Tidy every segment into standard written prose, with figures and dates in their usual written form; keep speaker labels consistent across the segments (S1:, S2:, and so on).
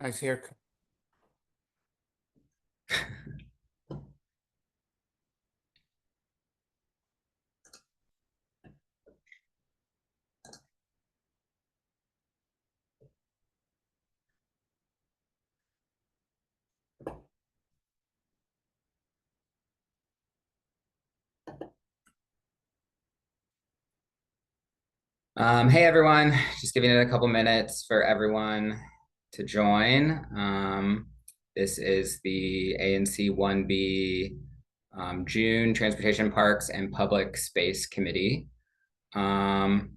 S1: Nice haircut.
S2: Hey everyone, just giving it a couple minutes for everyone to join. This is the ANC1B June Transportation Parks and Public Space Committee. Karen,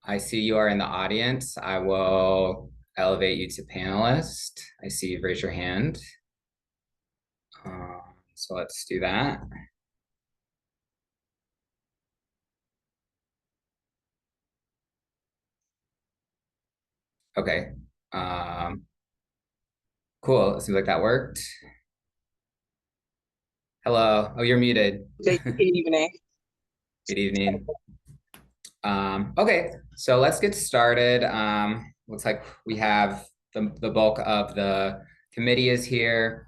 S2: I see you are in the audience. I will elevate you to panelist. I see you've raised your hand. So let's do that. Okay. Cool. It seems like that worked. Hello. Oh, you're muted.
S3: Good evening.
S2: Good evening. Okay, so let's get started. Looks like we have the bulk of the committee is here.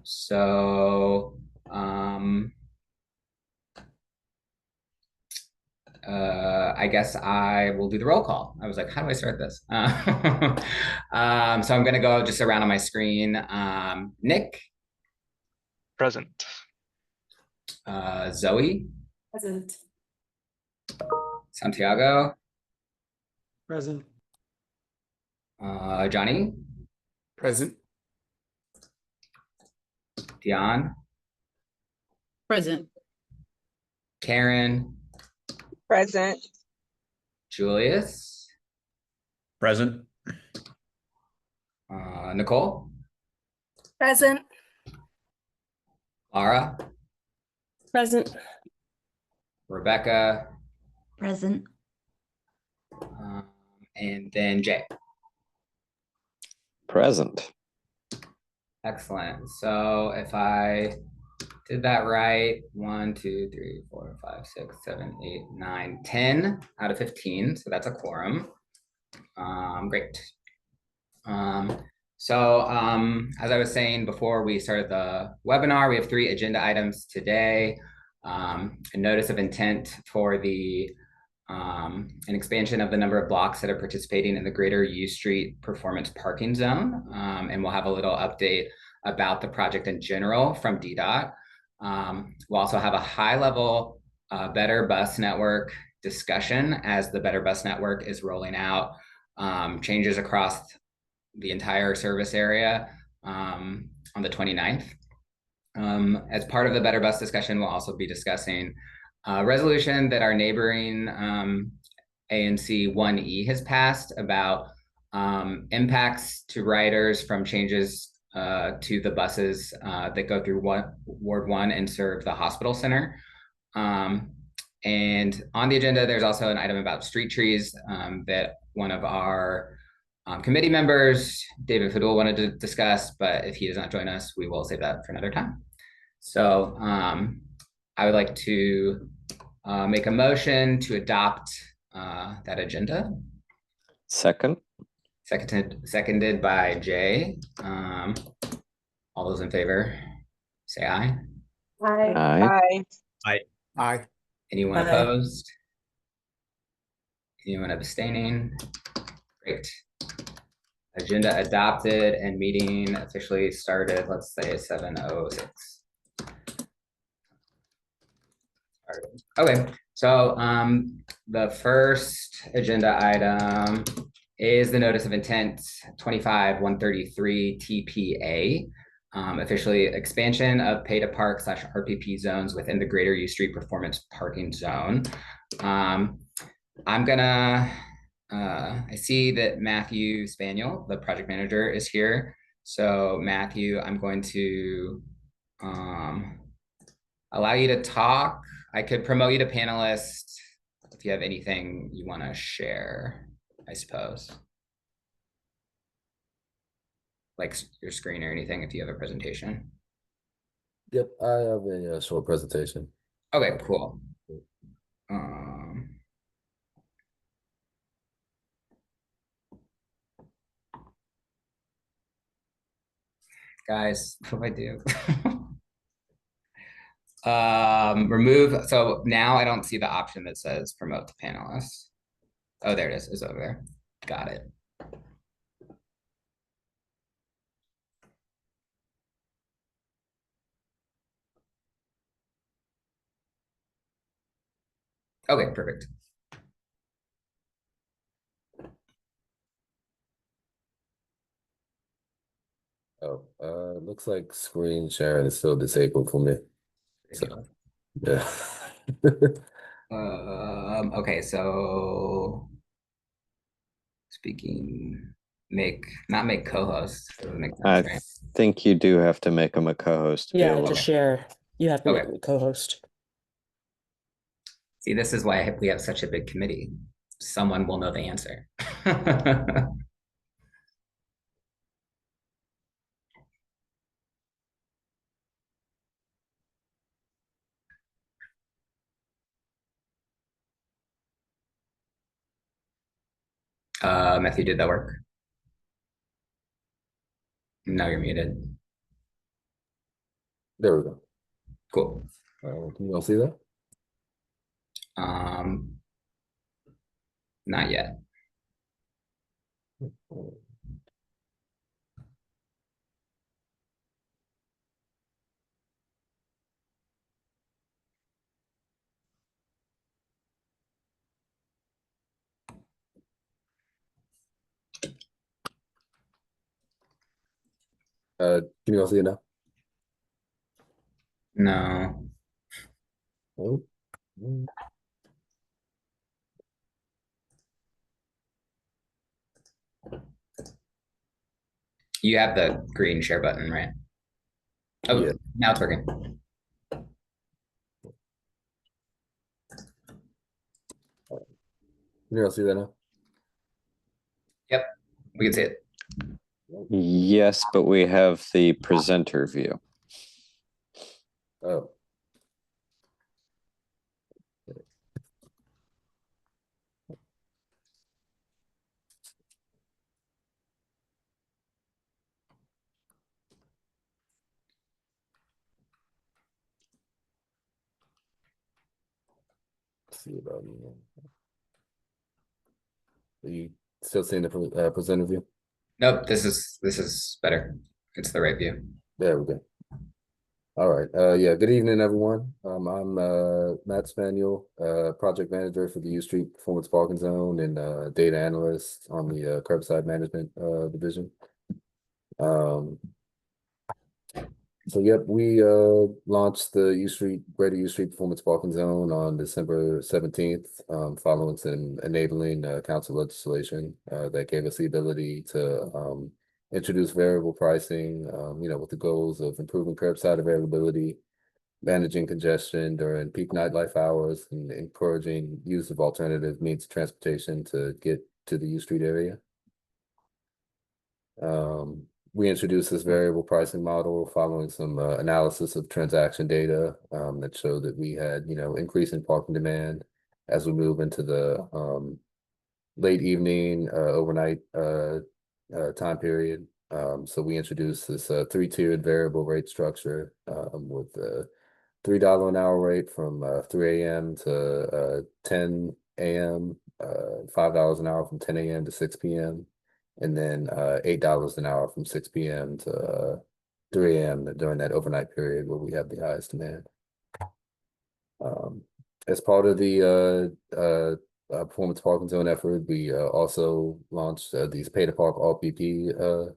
S2: So I guess I will do the roll call. I was like, how do I start this? So I'm gonna go just around on my screen. Nick.
S4: Present.
S2: Zoe.
S5: Present.
S2: Santiago.
S1: Present.
S2: Johnny.
S1: Present.
S2: Dion.
S5: Present.
S2: Karen.
S3: Present.
S2: Julius.
S6: Present.
S2: Nicole.
S5: Present.
S2: Laura.
S5: Present.
S2: Rebecca.
S5: Present.
S2: And then Jay.
S6: Present.
S2: Excellent. So if I did that right, 1, 2, 3, 4, 5, 6, 7, 8, 9, 10 out of 15. So that's a quorum. Great. As I was saying before we started the webinar, we have 3 agenda items today. A notice of intent for the an expansion of the number of blocks that are participating in the Greater U Street Performance Parking Zone. And we'll have a little update about the project in general from DDOT. We'll also have a high-level Better Bus Network discussion as the Better Bus Network is rolling out changes across the entire service area on the 29th. As part of the Better Bus discussion, we'll also be discussing a resolution that our neighboring ANC1E has passed about impacts to riders from changes to the buses that go through Ward 1 and serve the hospital center. And on the agenda, there's also an item about street trees that one of our committee members, David Fadul, wanted to discuss, but if he does not join us, we will save that for another time. So I would like to make a motion to adopt that agenda.
S6: Second.
S2: Seconded by Jay. All those in favor, say aye.
S5: Aye.
S6: Aye.
S3: Aye.
S1: Aye.
S2: Anyone
S5: Aye.
S2: opposed? Anyone abstaining? Great. Agenda adopted and meeting officially started, let's say 7:06. Okay, so the first agenda item is the notice of intent 25-133 TPA, officially expansion of pay to park / RPP zones within the Greater U Street Performance Parking Zone. I'm gonna, I see that Matthew Spaniel, the project manager, is here. So Matthew, I'm going to allow you to talk. I could promote you to panelist if you have anything you want to share, I suppose. Like your screen or anything if you have a presentation.
S7: Yep, I have a short presentation.
S2: Okay, cool. guys, what do I do? Remove, so now I don't see the option that says promote to panelists. Oh, there it is, it's over there. Got it. Okay, perfect.
S7: Oh, looks like screen sharing is still disabled for me. So, yeah.
S2: Okay, so speaking, not make co-host. Doesn't make sense,
S6: I
S2: right?
S6: think you do have to make him a co-host. to be
S8: Yeah,
S6: able
S8: to
S6: to-
S8: share. You have to
S2: Okay.
S8: make me co-host.
S2: See, this is why we have such a big committee. Someone will know the answer. Matthew, did that work? No, you're muted.
S7: There we go.
S2: Cool.
S7: Can you all see that?
S2: Not yet.
S7: Can you all see it now?
S2: No.
S7: Oh.
S2: You have the green share button, right? Oh,
S7: Yeah.
S2: now it's working.
S7: Can you all see that now?
S2: Yep, we can see it.
S6: Yes, but we have the presenter view.
S7: Oh. Let's see about me. Are you still seeing the presenter view?
S2: Nope, this is better. It's the right view.
S7: There we go. All right. Yeah. Good evening, everyone. I'm Matt Spaniel, project manager for the U Street Performance Parking Zone and data analyst on the curbside management division. So yep, we launched the Greater U Street Performance Parking Zone on December 17th, following some enabling council legislation that gave us the ability to introduce variable pricing, with the goals of improving curbside availability, managing congestion during peak nightlife hours, and encouraging use of alternative means of transportation to get to the U Street area. We introduced this variable pricing model following some analysis of transaction data that showed that we had, increasing parking demand as we move into the late evening, overnight time period. So we introduced this three-tiered variable rate structure with the $3 an hour rate from 3 a.m. to 10 a.m., $5 an hour from 10 a.m. to 6 p.m., and then $8 an hour from 6 p.m. to 3 a.m. during that overnight period where we have the highest demand. As part of the performance parking zone effort, we also launched these pay to park all PP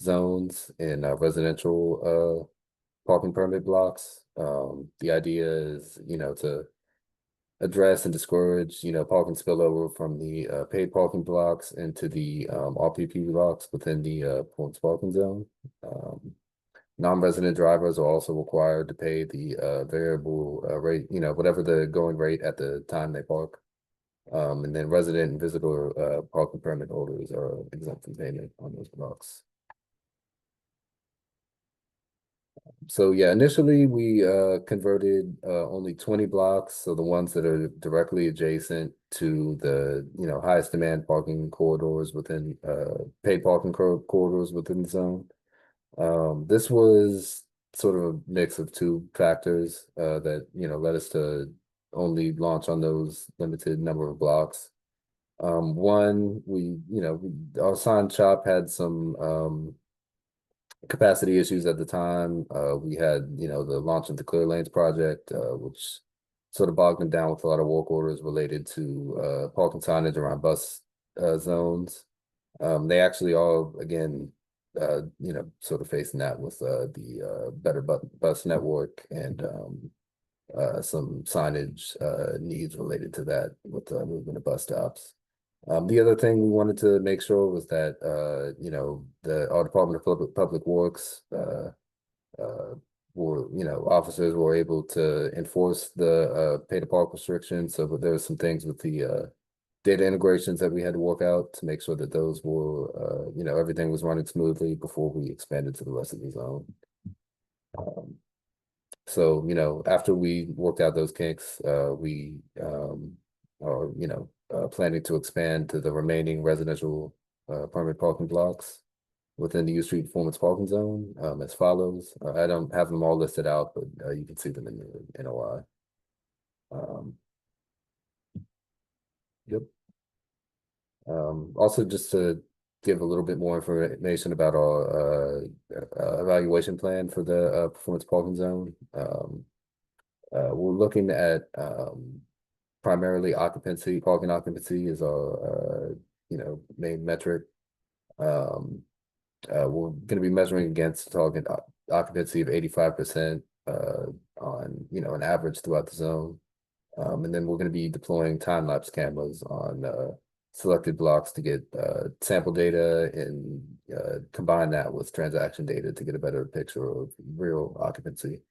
S7: zones in residential parking permit blocks. The idea is, to address and discourage, parking spillover from the paid parking blocks into the RPP blocks within the performance parking zone. Non-resident drivers are also required to pay the variable rate, whatever the going rate at the time they park. And then resident and visitor parking permit holders are exempt from payment on those blocks. So yeah, initially we converted only 20 blocks, so the ones that are directly adjacent to the highest demand parking corridors within paid parking corridors within the zone. This was sort of a mix of two factors that led us to only launch on those limited number of blocks. One, our sign shop had some capacity issues at the time. We had, the launch of the Clear Lanes project, which sort of bogged them down with a lot of work orders related to parking signage around bus zones. They actually all, again, sort of facing that with the better bus network and some signage needs related to that with the movement of bus stops. The other thing we wanted to make sure was that our Department of Public Works were officers were able to enforce the pay to park restrictions. So there were some things with the data integrations that we had to work out to make sure that those were everything was running smoothly before we expanded to the rest of the zone. So, after we worked out those kinks, we are, planning to expand to the remaining residential permanent parking blocks within the U Street Performance Parking Zone as follows. I don't have them all listed out, but you can see them in the NOI. Yep. Also, just to give a little bit more information about our evaluation plan for the performance parking zone. We're looking at primarily parking occupancy is our main metric. We're going to be measuring against target occupancy of 85% on an average throughout the zone. And then we're going to be deploying time-lapse cameras on selected blocks to get sample data and combine that with transaction data to get a better picture of real occupancy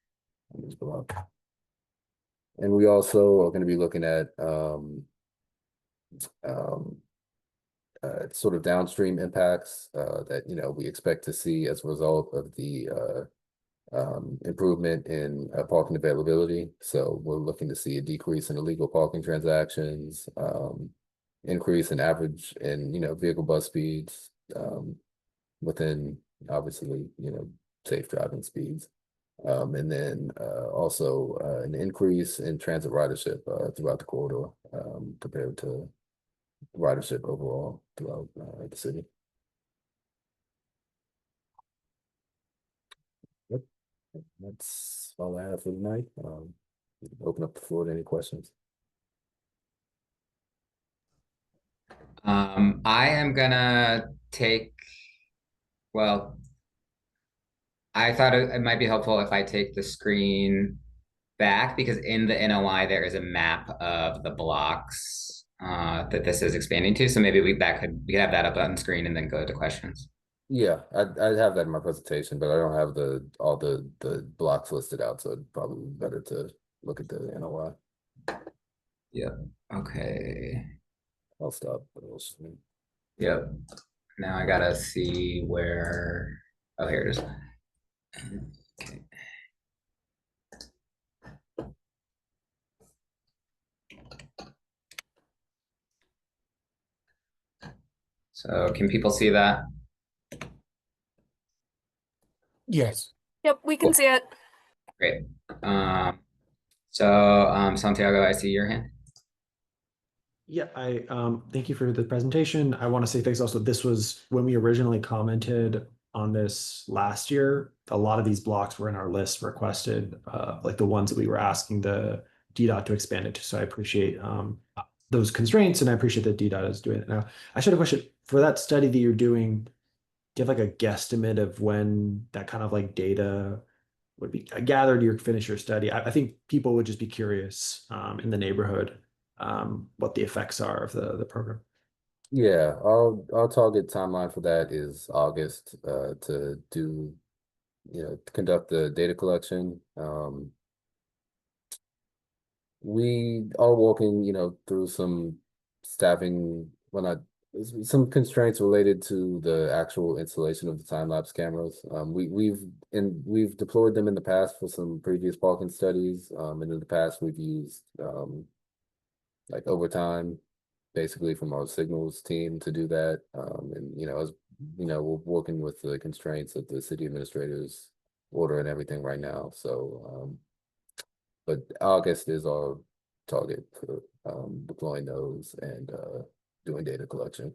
S7: on these blocks. And we also are going to be looking at sort of downstream impacts that we expect to see as a result of the improvement in parking availability. So we're looking to see a decrease in illegal parking transactions, increase in average and vehicle bus speeds within obviously safe driving speeds, and then also an increase in transit ridership throughout the corridor compared to ridership overall throughout the city. Yep, that's all I have for tonight. Open up the floor to any questions.
S2: I am gonna well, I thought it might be helpful if I take the screen back because in the NOI there is a map of the blocks that this is expanding to. So maybe we could have that up on screen and then go to questions.
S7: Yeah, I'd have that in my presentation, but I don't have all the blocks listed out, so it'd probably be better to look at the NOI.
S2: Yep. Okay.
S7: I'll stop.
S2: Yep. Now I gotta see where. Oh, here it is. Okay. So can people see that?
S1: Yes.
S5: Yep, we can see it.
S2: Great. Santiago, I see your hand.
S1: Yeah, I thank you for the presentation. I want to say thanks also. This was when we originally commented on this last year. A lot of these blocks were in our list requested, like the ones that we were asking the DDOT to expand it to. So I appreciate those constraints, and I appreciate that DDOT is doing it now. I should have a question for that study that you're doing. Do you have like a guesstimate of when that kind of like data would be gathered? You finish your study. I think people would just be curious in the neighborhood what the effects are of the program.
S7: Yeah, our target timeline for that is August to do, to conduct the data collection. We are working, through some staffing, well, not some constraints related to the actual installation of the time-lapse cameras. We've deployed them in the past for some previous parking studies. And in the past we've used like overtime basically from our signals team to do that. And as we're working with the constraints of the city administrator's order and everything right now. So, but August is our target for deploying those and doing data collection.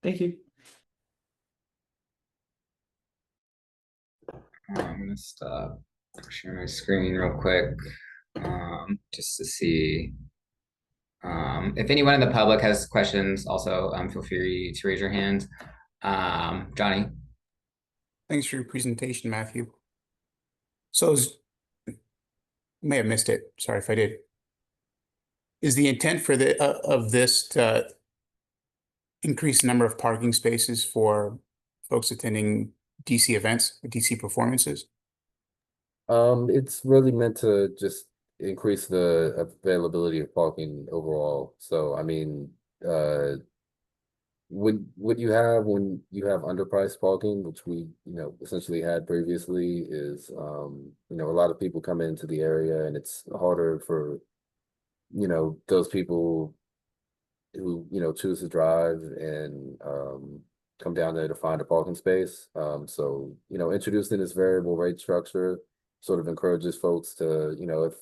S1: Thank you.
S2: I'm gonna stop sharing my screen real quick, just to see. If anyone in the public has questions, also feel free to raise your hand. Johnny.
S8: Thanks for your presentation, Matthew. So may have missed it. Sorry if I did. Is the intent for the of this to increase the number of parking spaces for folks attending DC events or DC performances?
S7: It's really meant to just increase the availability of parking overall. So, I mean, what you have when you have underpriced parking, which we, essentially had previously, is, a lot of people come into the area and it's harder for, those people who, choose to drive and, come down there to find a parking space. So, introducing this variable rate structure sort of encourages folks to, if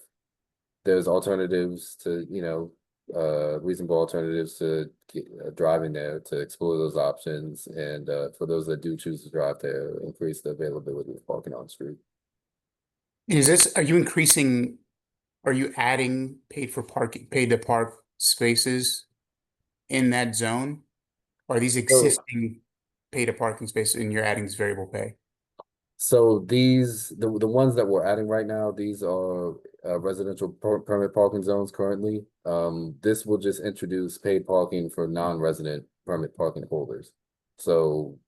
S7: there's alternatives to, reasonable alternatives to driving there, to explore those options. And for those that do choose to drive there, increase the availability of parking on street.
S8: Are you adding paid to park spaces in that zone? Or are these existing paid to parking spaces and you're adding this variable pay?
S7: So the ones that we're adding right now, these are residential permit parking zones currently. This will just introduce paid parking for non-resident permit parking holders. So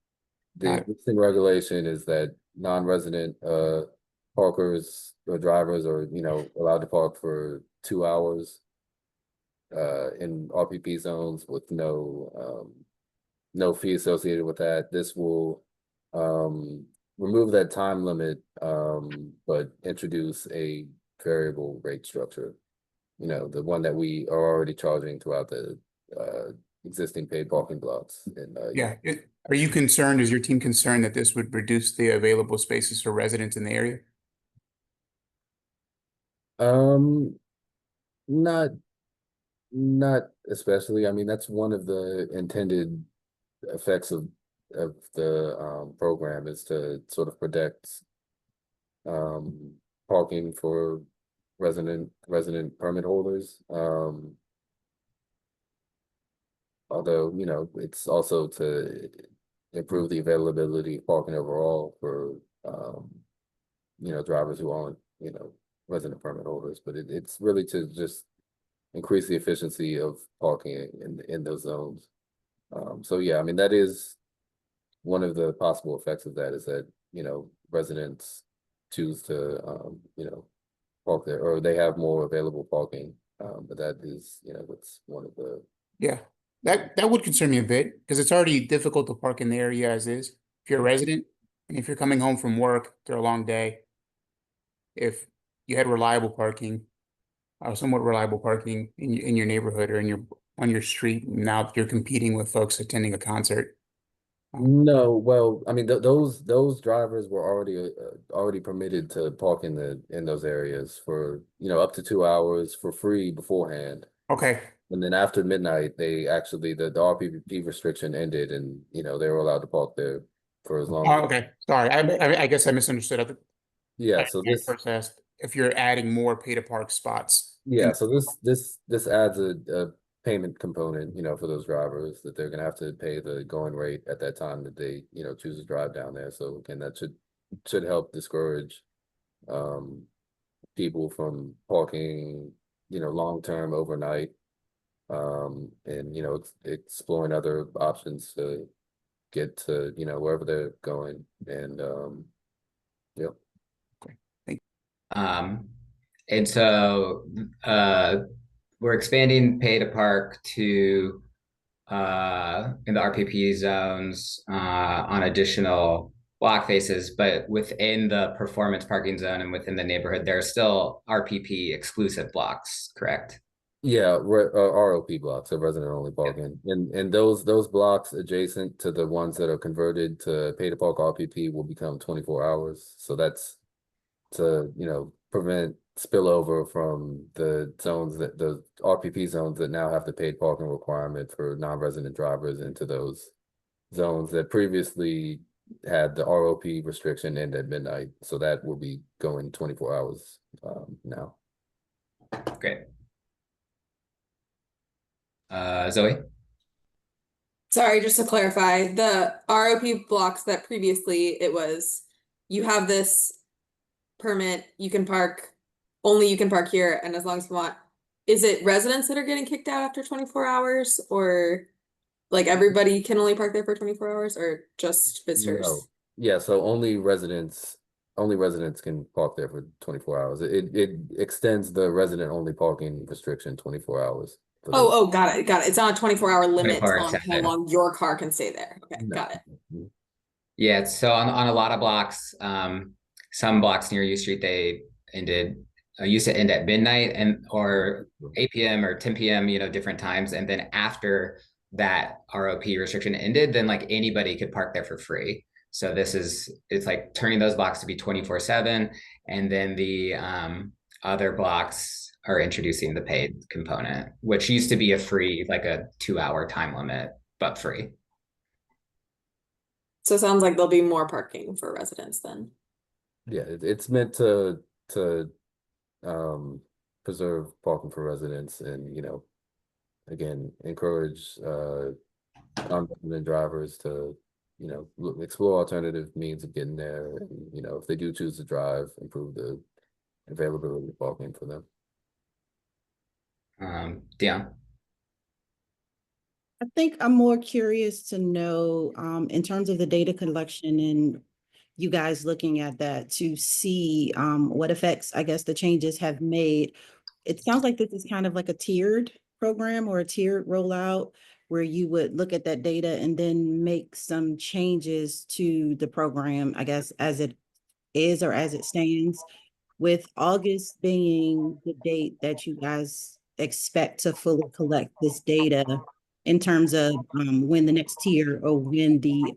S7: the existing regulation is that non-resident parkers or drivers are, allowed to park for 2 hours in RPP zones with no fee associated with that. This will remove that time limit, but introduce a variable rate structure. The one that we are already charging throughout the existing paid parking blocks. And
S8: Are you concerned, is your team concerned that this would reduce the available spaces for residents in the area?
S7: Not especially. I mean, that's one of the intended effects of the program, is to sort of protect parking for resident permit holders. Although, it's also to improve the availability of parking overall for drivers who aren't, resident permit holders. But it's really to just increase the efficiency of parking in those zones. So yeah, I mean, that is one of the possible effects of that, is that, residents choose to, park there, or they have more available parking. But that is, it's one of the.
S8: Yeah, that would concern me a bit, because it's already difficult to park in the area as is. If you're a resident, and if you're coming home from work after a long day, if you had reliable parking, somewhat reliable parking in your neighborhood or on your street, now you're competing with folks attending a concert.
S7: No, well, I mean, those drivers were already permitted to park in those areas for, up to 2 hours for free beforehand.
S8: Okay.
S7: And then after midnight, they actually, the RPP restriction ended, and, they were allowed to park there for as long.
S8: Okay, sorry, I guess I misunderstood.
S7: Yeah, so
S8: I
S7: this.
S8: first asked if you're adding more pay to park spots.
S7: Yeah, so this adds a payment component, for those drivers, that they're gonna have to pay the going rate at that time that they, choose to drive down there. So again, that should help discourage people from parking, long term overnight, and exploring other options to get to, wherever they're going. And yep.
S2: And so we're expanding pay to park to in the RPP zones on additional block faces, but within the performance parking zone and within the neighborhood, there are still RPP exclusive blocks, correct?
S7: Yeah, ROP blocks, so resident only parking. And those blocks adjacent to the ones that are converted to pay to park RPP will become 24 hours. So that's to, prevent spillover from the zones that the RPP zones that now have the paid parking requirement for non-resident drivers into those zones that previously had the ROP restriction end at midnight. So that will be going 24 hours now.
S2: Great. Zoe?
S9: Sorry, just to clarify, the ROP blocks that previously it was, you have this permit, you can park, only you can park here, and as long as you want, is it residents that are getting kicked out after 24 hours, or like everybody can only park there for 24 hours, or just visitors?
S7: No. Yeah, so only residents can park there for 24 hours. It extends the resident only parking restriction 24 hours. for those-
S9: Oh, got it. It's not a 24-hour limit
S2: 24
S9: on how
S2: extended.
S9: long your car can stay there. Okay,
S7: No.
S9: got it.
S2: Yeah, so on a lot of blocks, some blocks near U Street, they used to end at midnight or 8 p.m. or 10 p.m., different times. And then after that ROP restriction ended, then like anybody could park there for free. So it's like turning those blocks to be 24/7. And then the other blocks are introducing the paid component, which used to be a free, like a 2-hour time limit, but free.
S9: So it sounds like there'll be more parking for residents then.
S7: Yeah, it's meant to preserve parking for residents and, again, encourage non-resident drivers to, explore alternative means of getting there. And, if they do choose to drive, improve the availability of parking for them.
S2: Dion?
S10: I think I'm more curious to know, in terms of the data collection and you guys looking at that to see what effects, I guess, the changes have made. It sounds like this is kind of like a tiered program or a tiered rollout where you would look at that data and then make some changes to the program, I guess, as it is or as it stands, with August being the date that you guys expect to fully collect this data in terms of when the next tier or when the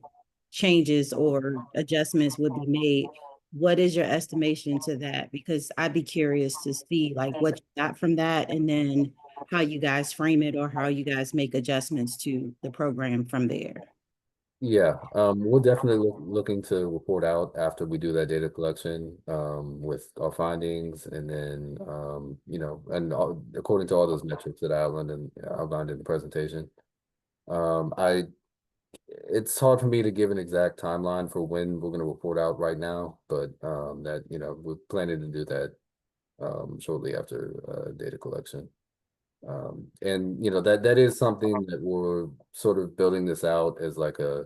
S10: changes or adjustments would be made. What is your estimation to that? Because I'd be curious to see like what you got from that and then how you guys frame it or how you guys make adjustments to the program from there.
S7: Yeah, we're definitely looking to report out after we do that data collection with our findings, and then according to all those metrics that I outlined in the presentation. It's hard for me to give an exact timeline for when we're going to report out right now, but that we're planning to do that shortly after data collection. And that is something that we're sort of building this out as like a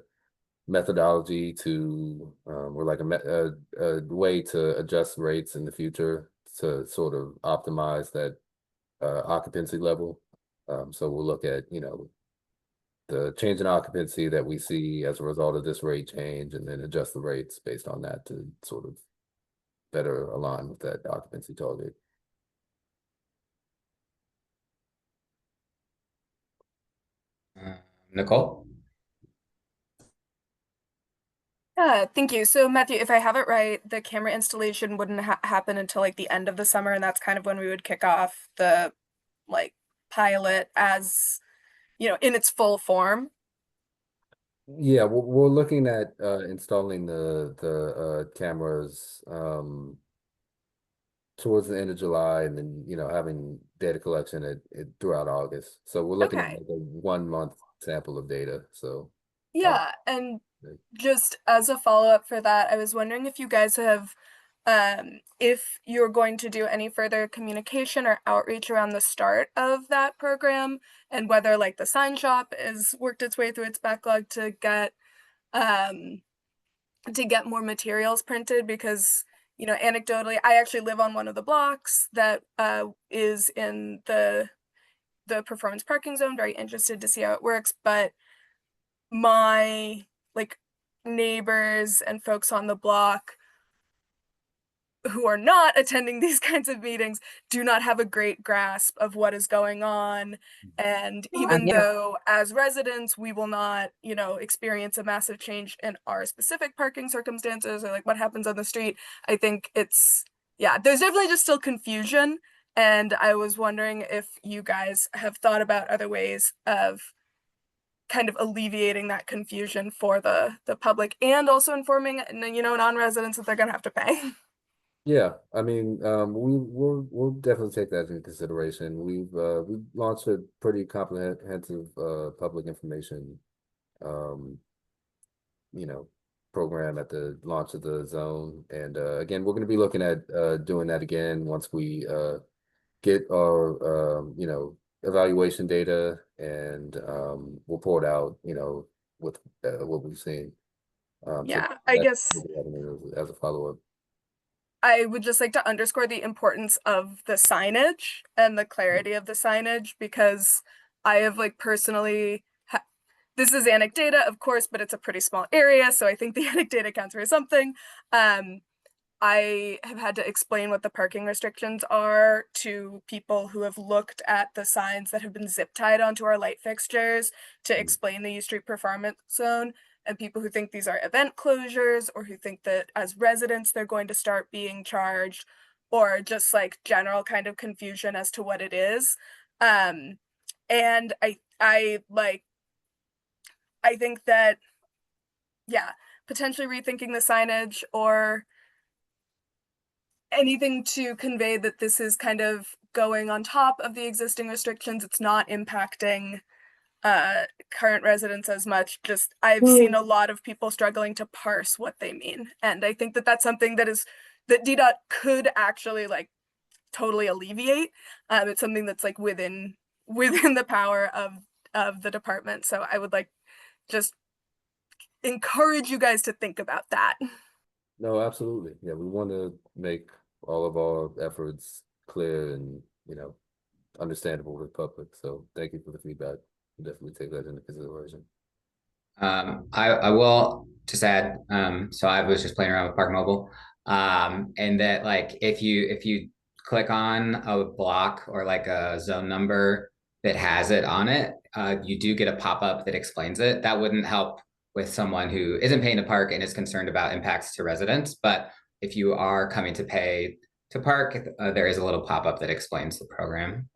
S7: methodology to or like a way to adjust rates in the future to sort of optimize that occupancy level. So we'll look at the change in occupancy that we see as a result of this rate change, and then adjust the rates based on that to sort of better align with that occupancy target.
S2: Nicole?
S5: Yeah, thank you. So Matthew, if I have it right, the camera installation wouldn't happen until like the end of the summer, and that's kind of when we would kick off the like pilot as, in its full form.
S7: Yeah, we're looking at installing the cameras towards the end of July, and then having data collection throughout August. So we're looking at
S5: Okay.
S7: like a 1 month sample of data. So
S5: Yeah, and just as a follow-up for that, I was wondering if you guys have, if you're going to do any further communication or outreach around the start of that program, and whether like the sign shop has worked its way through its backlog to get more materials printed, because anecdotally I actually live on one of the blocks that is in the performance parking zone. Very interested to see how it works, but my like neighbors and folks on the block who are not attending these kinds of meetings do not have a great grasp of what is going on. And even though as residents, we will not, you know, experience a massive change in our specific parking circumstances or like what happens on the street, I think it's, yeah, there's definitely just still confusion. And I was wondering if you guys have thought about other ways of kind of alleviating that confusion for the public and also informing, you know, non-residents that they're going to have to pay.
S7: Yeah, I mean, we'll definitely take that into consideration. We've launched a pretty comprehensive public information you know, program at the launch of the zone. And again, we're going to be looking at doing that again once we get our you know, evaluation data, and we'll report out, you know, with what we've seen.
S5: Yeah, I guess
S7: as a follow-up.
S5: I would just like to underscore the importance of the signage and the clarity of the signage, because I have like personally, this is anecdata, of course, but it's a pretty small area, so I think the anecdata counts for something. I have had to explain what the parking restrictions are to people who have looked at the signs that have been zip tied onto our light fixtures to explain the U Street Performance Zone, and people who think these are event closures or who think that as residents they're going to start being charged, or just like general kind of confusion as to what it is. And I think that, yeah, potentially rethinking the signage or anything to convey that this is kind of going on top of the existing restrictions. It's not impacting current residents as much. Just I've seen a lot of people struggling to parse what they mean, and I think that that's something that DDOT could actually like totally alleviate. It's something that's like within the power of the department. So I would like just encourage you guys to think about that.
S7: No, absolutely. Yeah, we want to make all of our efforts clear and, you know, understandable to the public. So thank you for the feedback. We'll definitely take that into consideration.
S2: I will just add, so I was just playing around with Park Mobile, and that like if you click on a block or like a zone number that has it on it, you do get a pop-up that explains it. That wouldn't help with someone who isn't paying to park and is concerned about impacts to residents. But if you are coming to pay to park, there is a little pop-up that explains the program.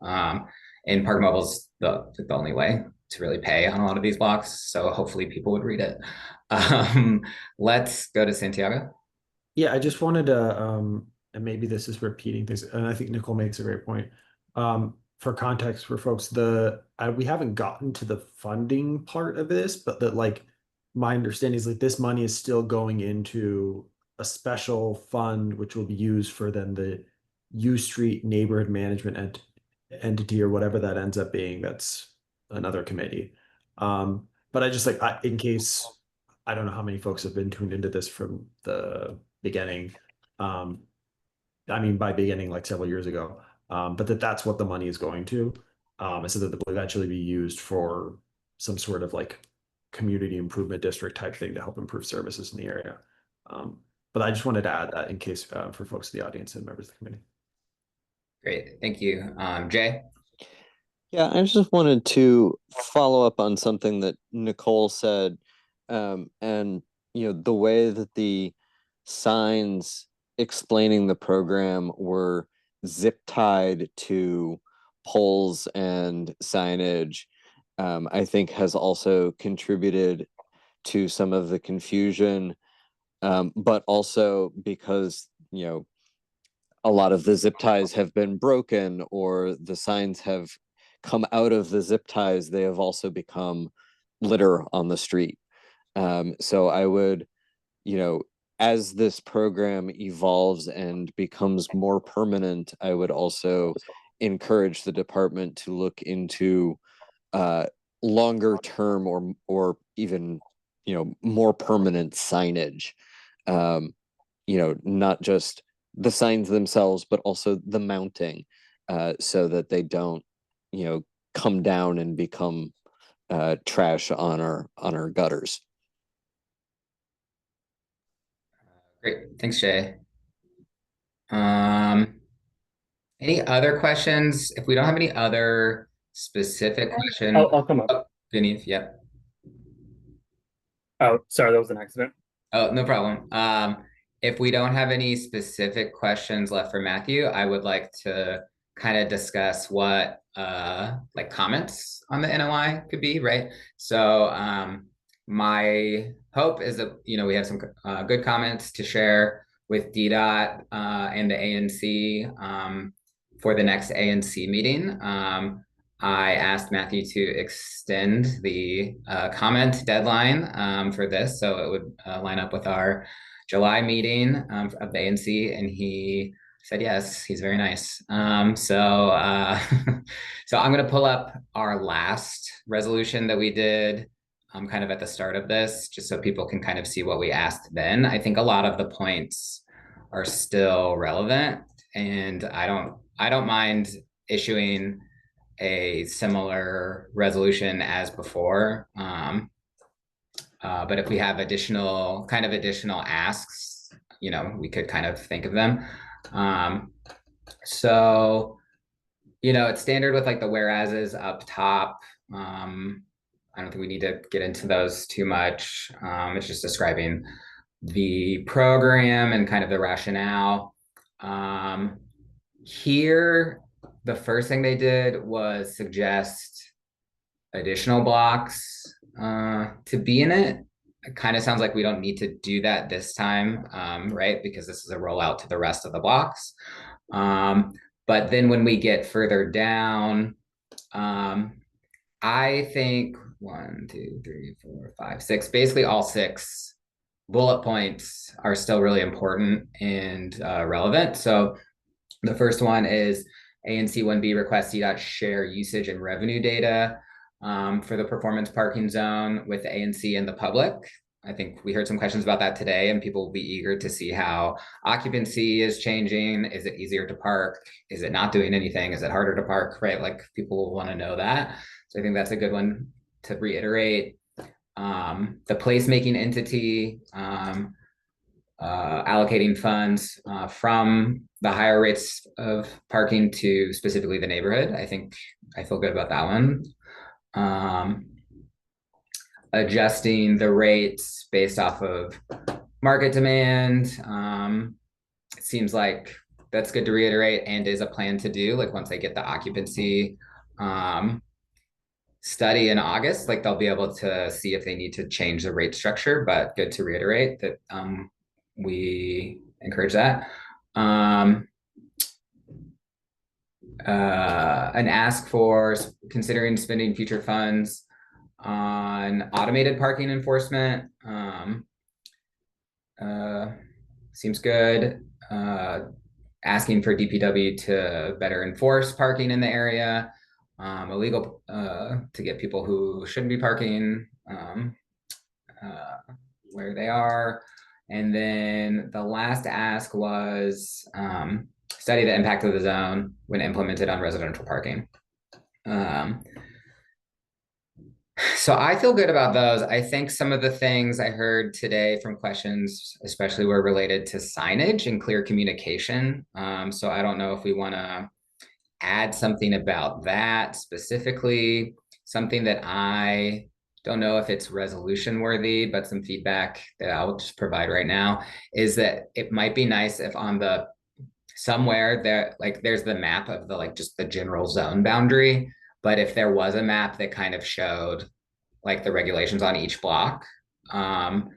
S2: And Park Mobile's the only way to really pay on a lot of these blocks. So hopefully people would read it. Let's go to Santiago.
S1: Yeah, I just wanted to, and maybe this is repeating things, and I think Nicole makes a great point. For context for folks, we haven't gotten to the funding part of this, but that like my understanding is like this money is still going into a special fund, which will be used for then the U Street Neighborhood Management entity or whatever that ends up being. That's another committee. But I just like in case I don't know how many folks have been tuned into this from the beginning. I mean, by beginning, like several years ago, but that's what the money is going to. So that it will eventually be used for some sort of like community improvement district type thing to help improve services in the area. But I just wanted to add that in case for folks in the audience and members of the committee.
S2: Great, thank you. Jay?
S6: Yeah, I just wanted to follow up on something that Nicole said, and you know, the way that the signs explaining the program were zip tied to poles and signage, I think has also contributed to some of the confusion, but also because, you know, a lot of the zip ties have been broken or the signs have come out of the zip ties, they have also become litter on the street. So I would, you know, as this program evolves and becomes more permanent, I would also encourage the department to look into longer term or even, you know, more permanent signage. You know, not just the signs themselves, but also the mounting, so that they don't, you know, come down and become trash on our gutters.
S2: Great, thanks, Jay. Any other questions? If we don't have any other specific questions.
S11: I'll come up.
S2: Oh, Vineet, yep.
S11: Oh, sorry, that was an accident.
S2: Oh, no problem. If we don't have any specific questions left for Matthew, I would like to kind of discuss what like comments on the NOI could be, right? So my hope is that we have some good comments to share with DDOT and the ANC for the next ANC meeting. I asked Matthew to extend the comment deadline for this, so it would line up with our July meeting of the ANC, and he said yes. He's very nice. So I'm going to pull up our last resolution that we did kind of at the start of this, just so people can kind of see what we asked then. I think a lot of the points are still relevant, and I don't mind issuing a similar resolution as before. But if we have additional asks, we could kind of think of them. So, it's standard with like the whereases up top. I don't think we need to get into those too much. It's just describing the program and kind of the rationale. Here, the first thing they did was suggest additional blocks to be in it. It kind of sounds like we don't need to do that this time, right? Because this is a rollout to the rest of the blocks. But then when we get further down, I think 1, 2, 3, 4, 5, 6, basically all 6 bullet points are still really important and relevant. So the first one is ANC1B requests DDOT share usage and revenue data for the performance parking zone with the ANC and the public. I think we heard some questions about that today, and people will be eager to see how occupancy is changing. Is it easier to park? Is it not doing anything? Is it harder to park, right? Like people will want to know that. So I think that's a good one to reiterate. The placemaking entity, allocating funds from the higher rates of parking to specifically the neighborhood. I think I feel good about that one. Adjusting the rates based off of market demand. It seems like that's good to reiterate and is a plan to do, like once they get the occupancy study in August, like they'll be able to see if they need to change the rate structure, but good to reiterate that we encourage that. An ask for considering spending future funds on automated parking enforcement. Seems good. Asking for DPW to better enforce parking in the area. Illegal to get people who shouldn't be parking where they are. And then the last ask was study the impact of the zone when implemented on residential parking. So I feel good about those. I think some of the things I heard today from questions, especially were related to signage and clear communication. So I don't know if we want to add something about that specifically, something that I don't know if it's resolution worthy, but some feedback that I'll just provide right now is that it might be nice if on the somewhere there, like there's the map of the like just the general zone boundary, but if there was a map that kind of showed like the regulations on each block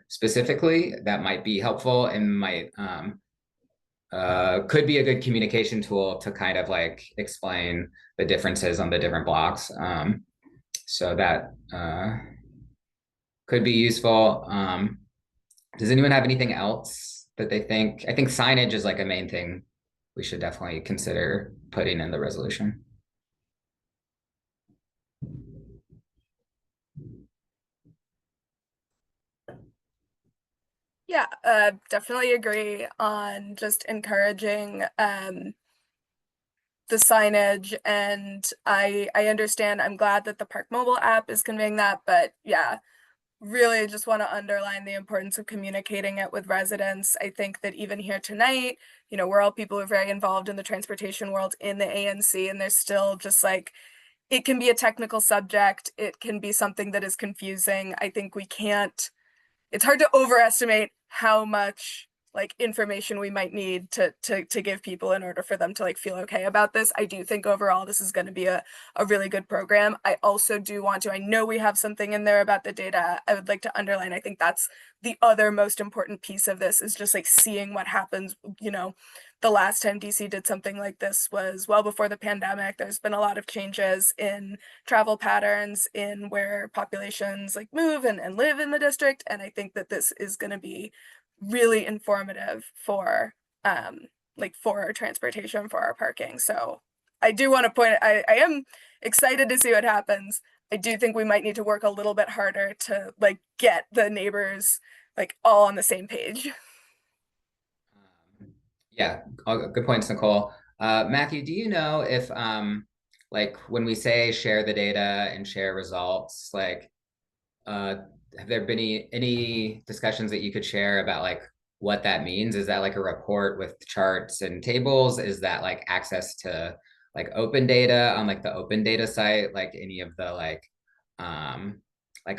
S2: specifically, that might be helpful and might could be a good communication tool to kind of like explain the differences on the different blocks. So that could be useful. Does anyone have anything else that they think? I think signage is like a main thing we should definitely consider putting in the resolution.
S5: Yeah, definitely agree on just encouraging the signage, and I understand. I'm glad that the Park Mobile app is conveying that, but yeah, really just want to underline the importance of communicating it with residents. I think that even here tonight, you know, we're all people who are very involved in the transportation world in the ANC, and there's still just like, it can be a technical subject. It can be something that is confusing. I think we can't, it's hard to overestimate how much like information we might need to give people in order for them to like feel okay about this. I do think overall this is going to be a really good program. I also do want to, I know we have something in there about the data. I would like to underline, I think that's the other most important piece of this is just like seeing what happens. You know, the last time DC did something like this was well before the pandemic. There's been a lot of changes in travel patterns, in where populations like move and live in the district. And I think that this is going to be really informative for like for our transportation, for our parking. So I do want to point, I am excited to see what happens. I do think we might need to work a little bit harder to like get the neighbors like all on the same page.
S2: Yeah, good points, Nicole. Matthew, do you know if like when we say share the data and share results, like have there been any discussions that you could share about like what that means? Is that like a report with charts and tables? Is that like access to like open data on like the open data site, like any of the like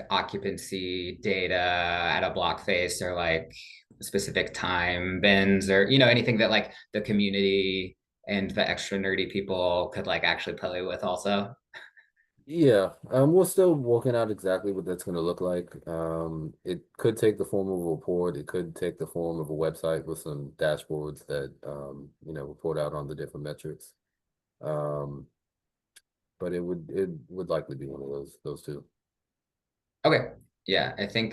S2: occupancy data at a block face, or like specific time bins, or you know, anything that like the community and the extra nerdy people could like actually play with also?
S7: Yeah, we're still working out exactly what that's going to look like. It could take the form of a report. It could take the form of a website with some dashboards that you know, report out on the different metrics. But it would likely be one of those two.
S2: Okay. Yeah, I think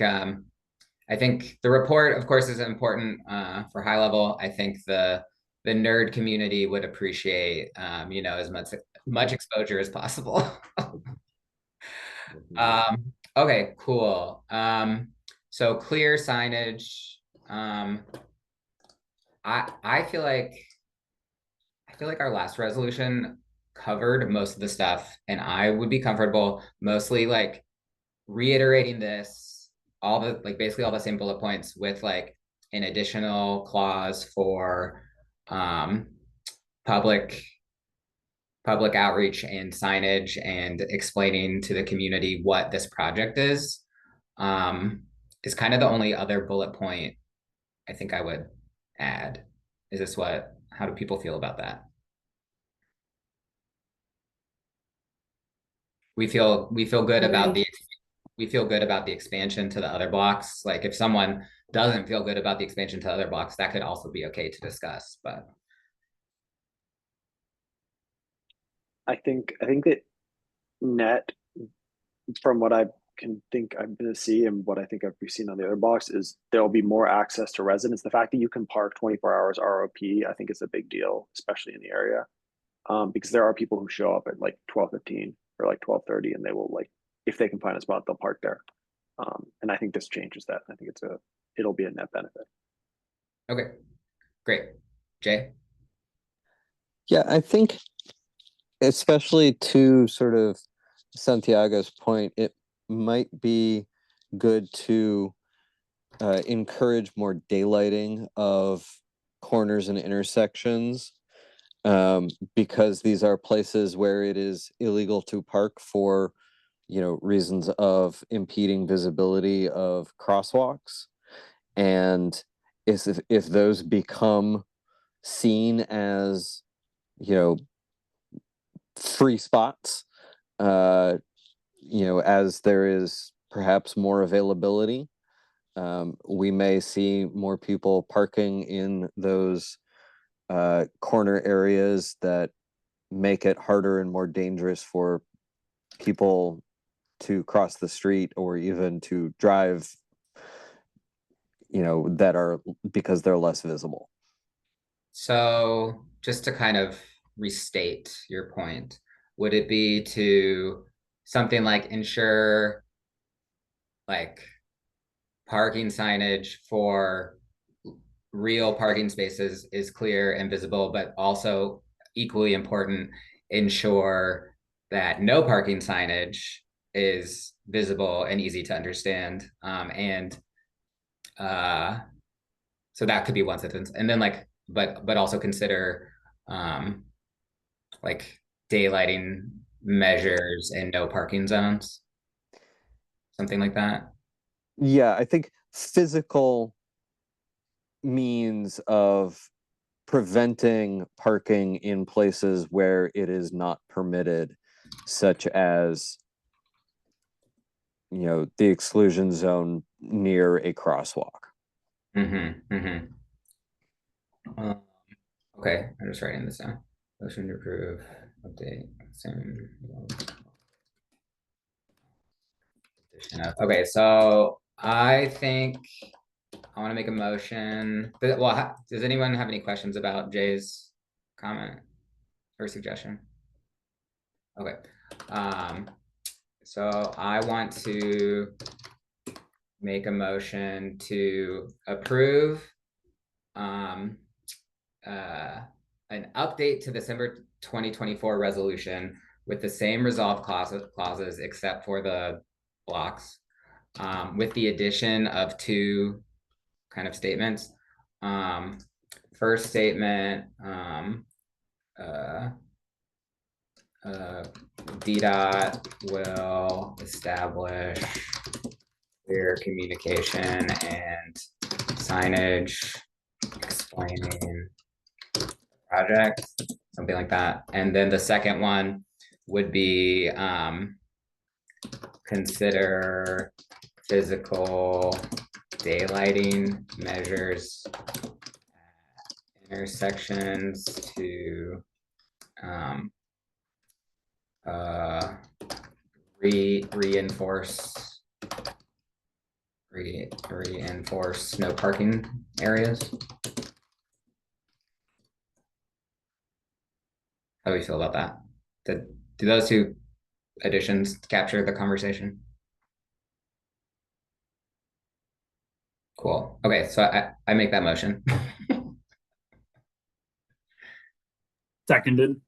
S2: the report, of course, is important for high level. I think the nerd community would appreciate you know, as much exposure as possible. Okay, cool. So clear signage. I feel like our last resolution covered most of the stuff, and I would be comfortable mostly like reiterating this, all the like basically all the same bullet points with like an additional clause for public outreach and signage and explaining to the community what this project is kind of the only other bullet point I think I would add. Is this how do people feel about that? We feel good about the expansion to the other blocks. Like if someone doesn't feel good about the expansion to other blocks, that could also be okay to discuss, but
S1: I think that net, from what I can think I'm going to see and what I think we've seen on the other blocks, is there'll be more access to residents. The fact that you can park 24 hours ROP, I think is a big deal, especially in the area, because there are people who show up at like 12:15 or like 12:30, and they will like, if they can find a spot, they'll park there. And I think this changes that. I think it'll be a net benefit.
S2: okay, great. Jay?
S6: Yeah, I think especially to sort of Santiago's point, it might be good to encourage more daylighting of corners and intersections, because these are places where it is illegal to park for, you know, reasons of impeding visibility of crosswalks. And if those become seen as, you know, free spots, you know, as there is perhaps more availability, we may see more people parking in those corner areas that make it harder and more dangerous for people to cross the street or even to drive, you know, that are, because they're less visible.
S2: So just to kind of restate your point, would it be to something like ensure like parking signage for real parking spaces is clear and visible, but also equally important, ensure that no parking signage is visible and easy to understand. So that could be one sentence. And then like, but also consider like daylighting measures and no parking zones. Something like that.
S6: Yeah, I think physical means of preventing parking in places where it is not permitted, such as, you know, the exclusion zone near a crosswalk.
S2: Okay, I'm just writing this down. Motion to approve, update, same. Okay, so I think I want to make a motion. Well, does anyone have any questions about Jay's comment or suggestion? Okay. So I want to make a motion to approve an update to December 2024 resolution with the same resolve clauses except for the blocks, with the addition of two kind of statements. First statement, DDOT will establish clear communication and signage explaining the project, something like that. And then the second one would be consider physical daylighting measures at intersections to reinforce no parking areas. How do you feel about that? Do those two additions capture the conversation? Cool. Okay, so I make that motion.
S11: Seconded.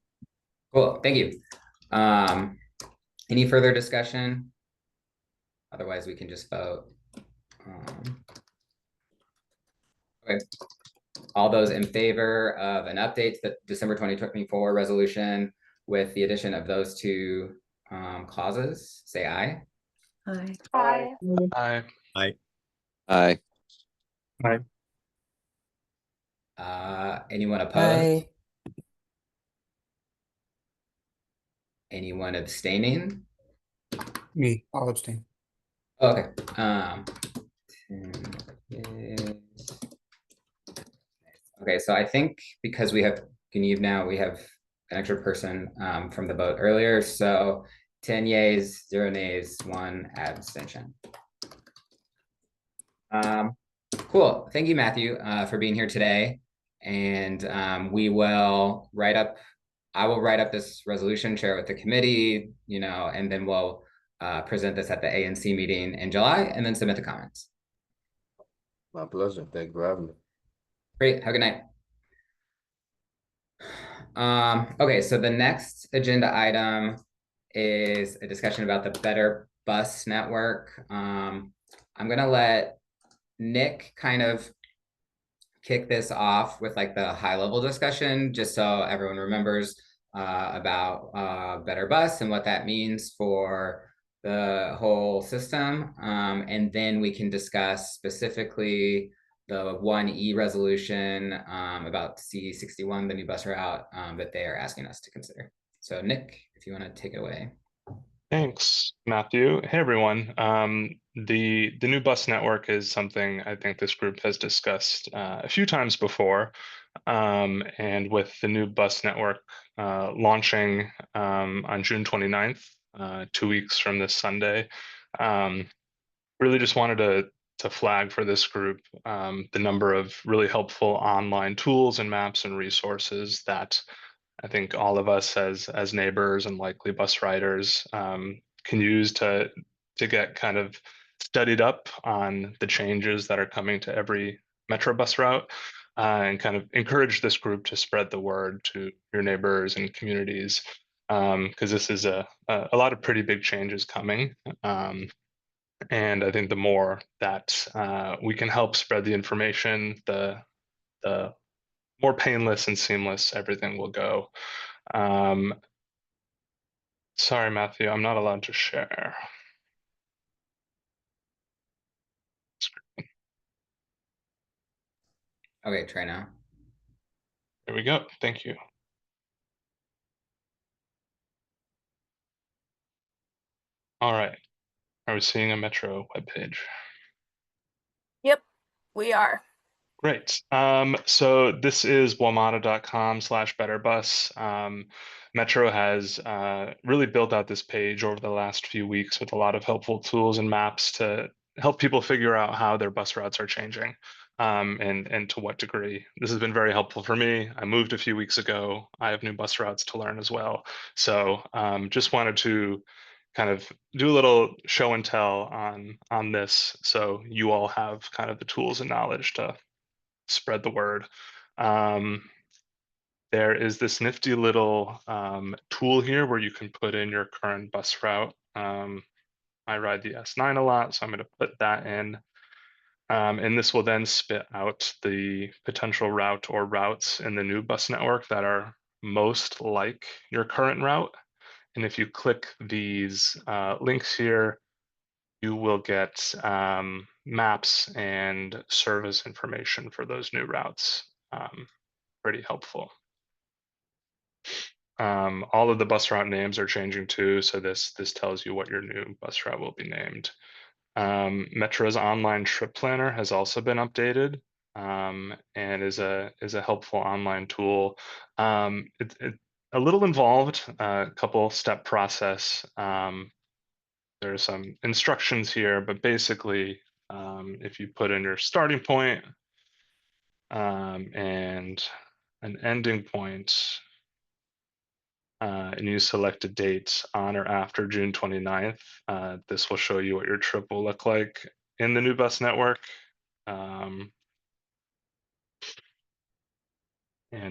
S2: Cool, thank you. Any further discussion? Otherwise, we can just vote. Okay. All those in favor of an update to the December 2024 resolution with the addition of those two clauses, say aye.
S10: Aye.
S3: Aye.
S4: Aye.
S1: Aye.
S6: Aye.
S2: Anyone opposed? Anyone abstaining?
S8: Me, I'll abstain.
S2: Okay. Okay, so I think because we have Ganeve now, we have an extra person from the vote earlier. So 10 yeas, 0 nays, 1 abstention. Cool. Thank you, Matthew, for being here today. And we will write up, I will write up this resolution, share it with the committee, you know, and then we'll present this at the ANC meeting in July and then submit the comments.
S7: My pleasure. Thank you for having me.
S2: Great. Have a good night. Okay, so the next agenda item is a discussion about the Better Bus Network. I'm gonna let Nick kind of kick this off with like the high level discussion, just so everyone remembers about Better Bus and what that means for the whole system. And then we can discuss specifically the 1E resolution about C61, the new bus route that they are asking us to consider. So Nick, if you want to take it away.
S4: Thanks, Matthew. Hey, everyone. The new bus network is something I think this group has discussed a few times before. And with the new bus network launching on June 29th, 2 weeks from this Sunday, really just wanted to flag for this group the number of really helpful online tools and maps and resources that I think all of us as neighbors and likely bus riders can use to get kind of studied up on the changes that are coming to every Metro bus route and kind of encourage this group to spread the word to your neighbors and communities because this is a lot of pretty big changes coming. And I think the more that we can help spread the information, the more painless and seamless everything will go. Sorry, Matthew, I'm not allowed to share.
S2: Okay, try now.
S4: There we go. Thank you. All right. Are we seeing a Metro webpage?
S5: Yep, we are.
S4: Great. So this is wamata.com/betterbus. Metro has really built out this page over the last few weeks with a lot of helpful tools and maps to help people figure out how their bus routes are changing, and to what degree. This has been very helpful for me. I moved a few weeks ago. I have new bus routes to learn as well. So just wanted to kind of do a little show and tell on this, so you all have kind of the tools and knowledge to spread the word. There is this nifty little tool here where you can put in your current bus route. I ride the S9 a lot, so I'm going to put that in. And this will then spit out the potential route or routes in the new bus network that are most like your current route. And if you click these links here, you will get maps and service information for those new routes. Pretty helpful. All of the bus route names are changing too, so this tells you what your new bus route will be named. Metro's online trip planner has also been updated, and is a helpful online tool. It's a little involved, a couple step process. There are some instructions here, but basically, if you put in your starting point and an ending point, and you select a date on or after June 29th, this will show you what your trip will look like in the new bus network, and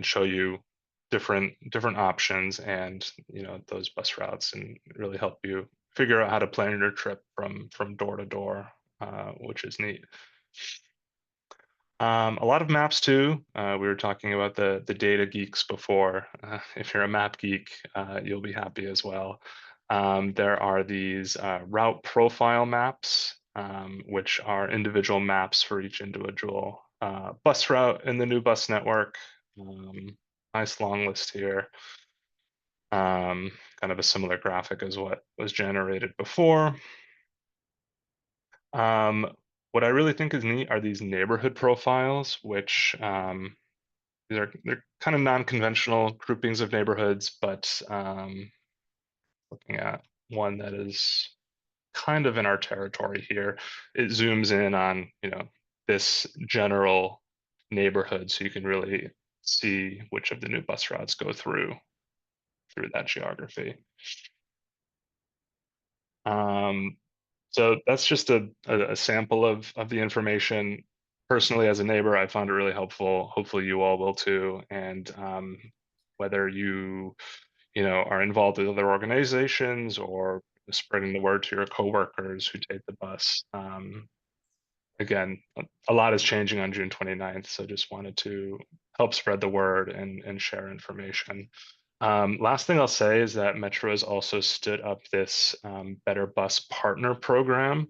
S4: show you different options and those bus routes, and really help you figure out how to plan your trip from door to door, which is neat. A lot of maps too. We were talking about the data geeks before. If you're a map geek, you'll be happy as well. There are these route profile maps, which are individual maps for each individual bus route in the new bus network. Nice long list here. Kind of a similar graphic as what was generated before. What I really think is neat are these neighborhood profiles, which they're kind of non-conventional groupings of neighborhoods, but looking at one that is kind of in our territory here, it zooms in on this general neighborhood, so you can really see which of the new bus routes go through that geography. So that's just a sample of the information. Personally, as a neighbor, I found it really helpful. Hopefully you all will too. And whether you are involved with other organizations or spreading the word to your coworkers who take the bus. Again, a lot is changing on June 29th, so just wanted to help spread the word and share information. Last thing I'll say is that Metro has also stood up this Better Bus Partner Program,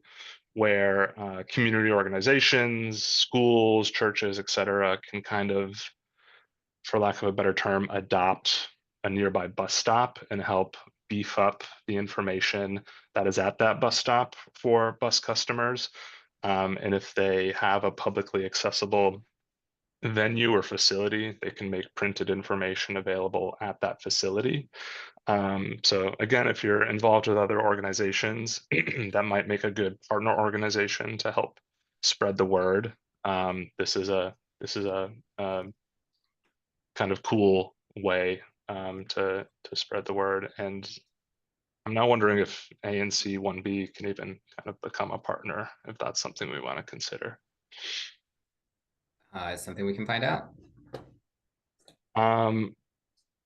S4: where community organizations, schools, churches, et cetera, can kind of, for lack of a better term, adopt a nearby bus stop and help beef up the information that is at that bus stop for bus customers. And if they have a publicly accessible venue or facility, they can make printed information available at that facility. So again, if you're involved with other organizations, that might make a good partner organization to help spread the word. This is a kind of cool way to spread the word. And I'm now wondering if ANC1B can even kind of become a partner, if that's something we want to consider.
S2: It's something we can find out.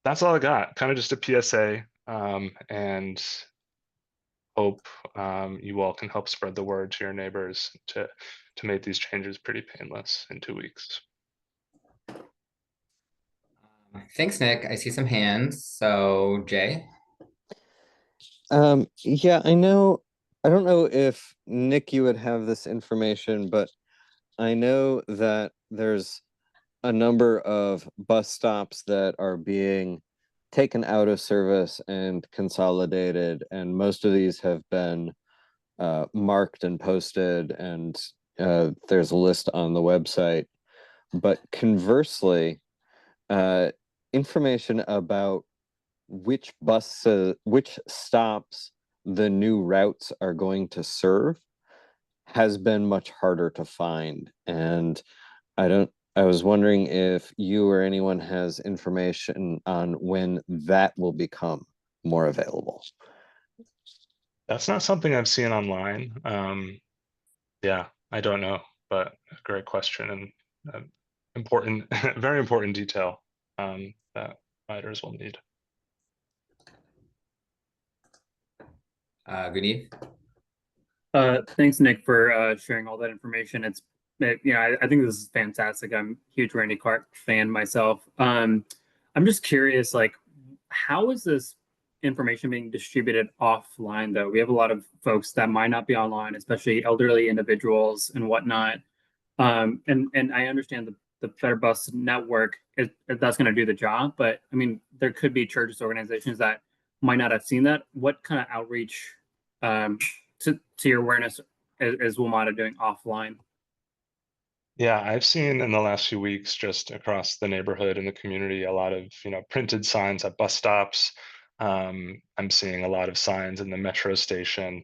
S4: That's all I got. Kind of just a PSA. and hope you all can help spread the word to your neighbors to make these changes pretty painless in 2 weeks.
S2: Thanks, Nick. I see some hands. So Jay.
S6: Yeah, I know. I don't know if Nick, you would have this information, but I know that there's a number of bus stops that are being taken out of service and consolidated, and most of these have been marked and posted, and there's a list on the website. But conversely, information about which stops the new routes are going to serve has been much harder to find. And I was wondering if you or anyone has information on when that will become more available.
S4: That's not something I've seen online. Yeah, I don't know, but a great question and important, very important detail that riders will need.
S2: Good eve.
S11: Thanks, Nick, for sharing all that information. I think this is fantastic. I'm a huge Randy Clark fan myself. I'm just curious, like, how is this information being distributed offline, though? We have a lot of folks that might not be online, especially elderly individuals and whatnot. And I understand the Better Bus Network that's going to do the job, but I mean, there could be churches, organizations that might not have seen that. What kind of outreach to your awareness is WMATA doing offline?
S4: Yeah, I've seen in the last few weeks just across the neighborhood and the community a lot of printed signs at bus stops. I'm seeing a lot of signs in the metro station.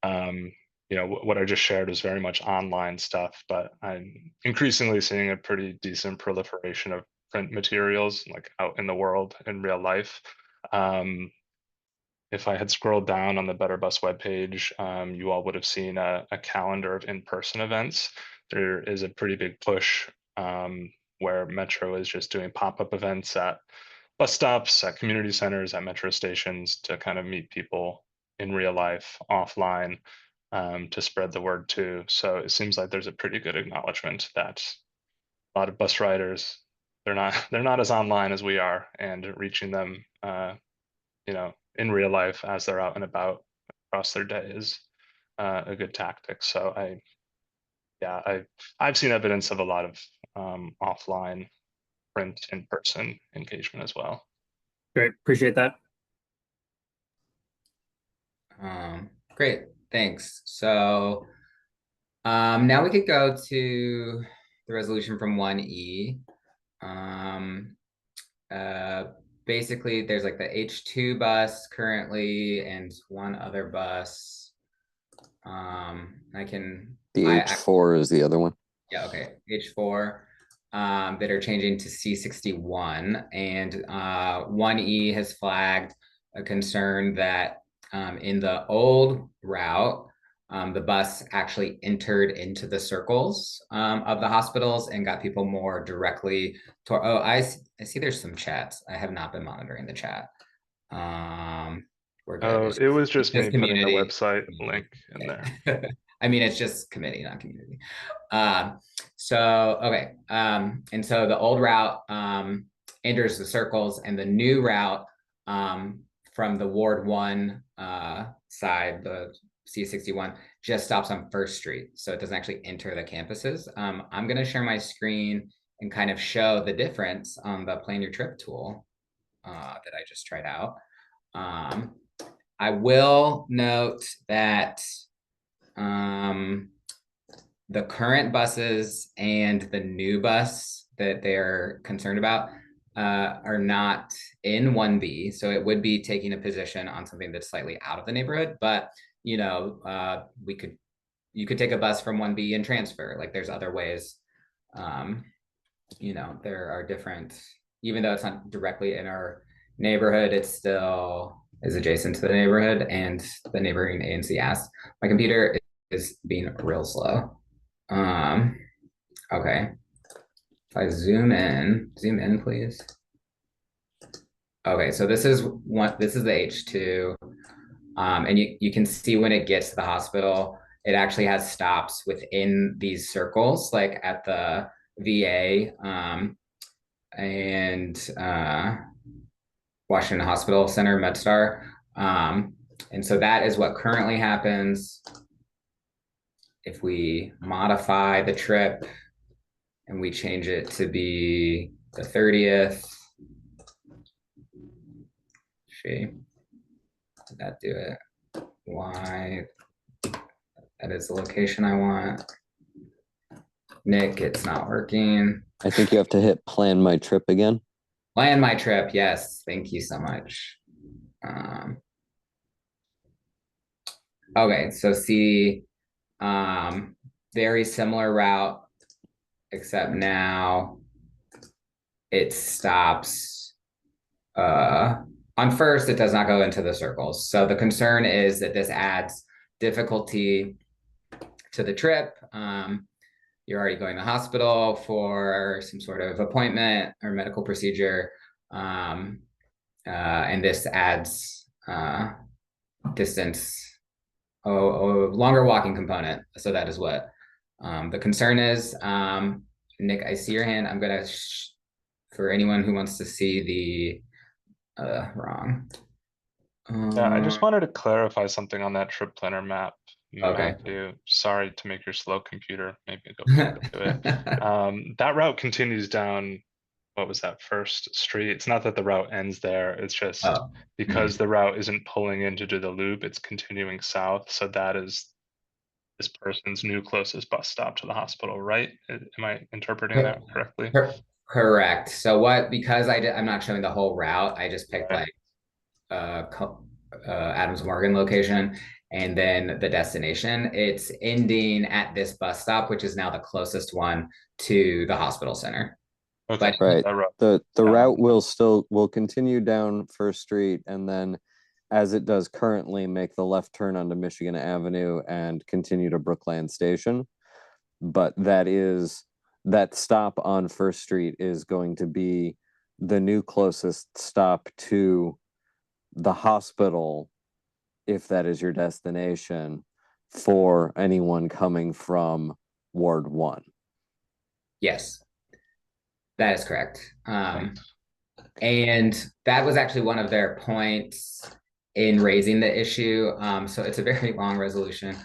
S4: What I just shared was very much online stuff, but I'm increasingly seeing a pretty decent proliferation of print materials like out in the world in real life. If I had scrolled down on the Better Bus webpage, you all would have seen a calendar of in-person events. There is a pretty big push where Metro is just doing pop-up events at bus stops, at community centers, at metro stations to kind of meet people in real life offline to spread the word too. So it seems like there's a pretty good acknowledgement that a lot of bus riders, they're not as online as we are, and reaching them in real life as they're out and about across their day is a good tactic. So I've seen evidence of a lot of offline print in-person engagement as well.
S11: Great, appreciate that.
S2: Great, thanks. So now we could go to the resolution from 1E. Basically, there's like the H2 bus currently and one other bus.
S6: The H4 is the other one.
S2: Yeah, okay, H4 that are changing to C61, and 1E has flagged a concern that in the old route, the bus actually entered into the circles of the hospitals and got people more directly to. Oh, I see there's some chats. I have not been monitoring the chat. We're good.
S4: It was just me putting the
S2: community.
S4: website link in there.
S2: I mean, it's just committee, not community. Okay. And so the old route enters the circles, and the new route from the Ward 1 side, the C61, just stops on First Street. So it doesn't actually enter the campuses. I'm going to share my screen and kind of show the difference on the Plan Your Trip tool that I just tried out. I will note that the current buses and the new bus that they're concerned about are not in 1B. So it would be taking a position on something that's slightly out of the neighborhood, but you could take a bus from 1B and transfer. Like there's other ways. There are different, even though it's not directly in our neighborhood, it still is adjacent to the neighborhood, and the neighboring ANC asked. My computer is being real slow. Okay. If I zoom in, please. Okay, so this is the H2. And you can see when it gets to the hospital, it actually has stops within these circles, like at the VA and Washington Hospital Center, MedStar. And so that is what currently happens. If we modify the trip and we change it to be the 30th, did that do it? Why? That is the location I want. Nick, it's not working.
S6: I think you have to hit plan my trip again.
S2: Plan my trip. Yes. Thank you so much. Okay. So see, very similar route, except now it stops. On first, it does not go into the circles. So the concern is that this adds difficulty to the trip. You're already going to the hospital for some sort of appointment or medical procedure. And this adds distance, a longer walking component. So that is what the concern is. Nick, I see your hand. I'm gonna, for anyone who wants to see the, wrong.
S4: Yeah, I just wanted to clarify something on that trip planner map.
S2: Okay.
S4: Matthew, sorry to make your slow computer. Maybe go back to it. That route continues down, what was that, First Street? It's not that the route ends there. It's just because the route isn't pulling in to do the loop, it's continuing south. So that is this person's new closest bus stop to the hospital, right? Am I interpreting that correctly?
S2: Correct. So because I'm not showing the whole route, I just picked like Adams Morgan location and then the destination. It's ending at this bus stop, which is now the closest one to the hospital center.
S4: Okay.
S6: Right. The route will continue down First Street, and then as it does currently, make the left turn onto Michigan Avenue and continue to Brookland Station. But that stop on First Street is going to be the new closest stop to the hospital, if that is your destination, for anyone coming from Ward 1.
S2: Yes, that is correct. And that was actually one of their points in raising the issue. So it's a very long resolution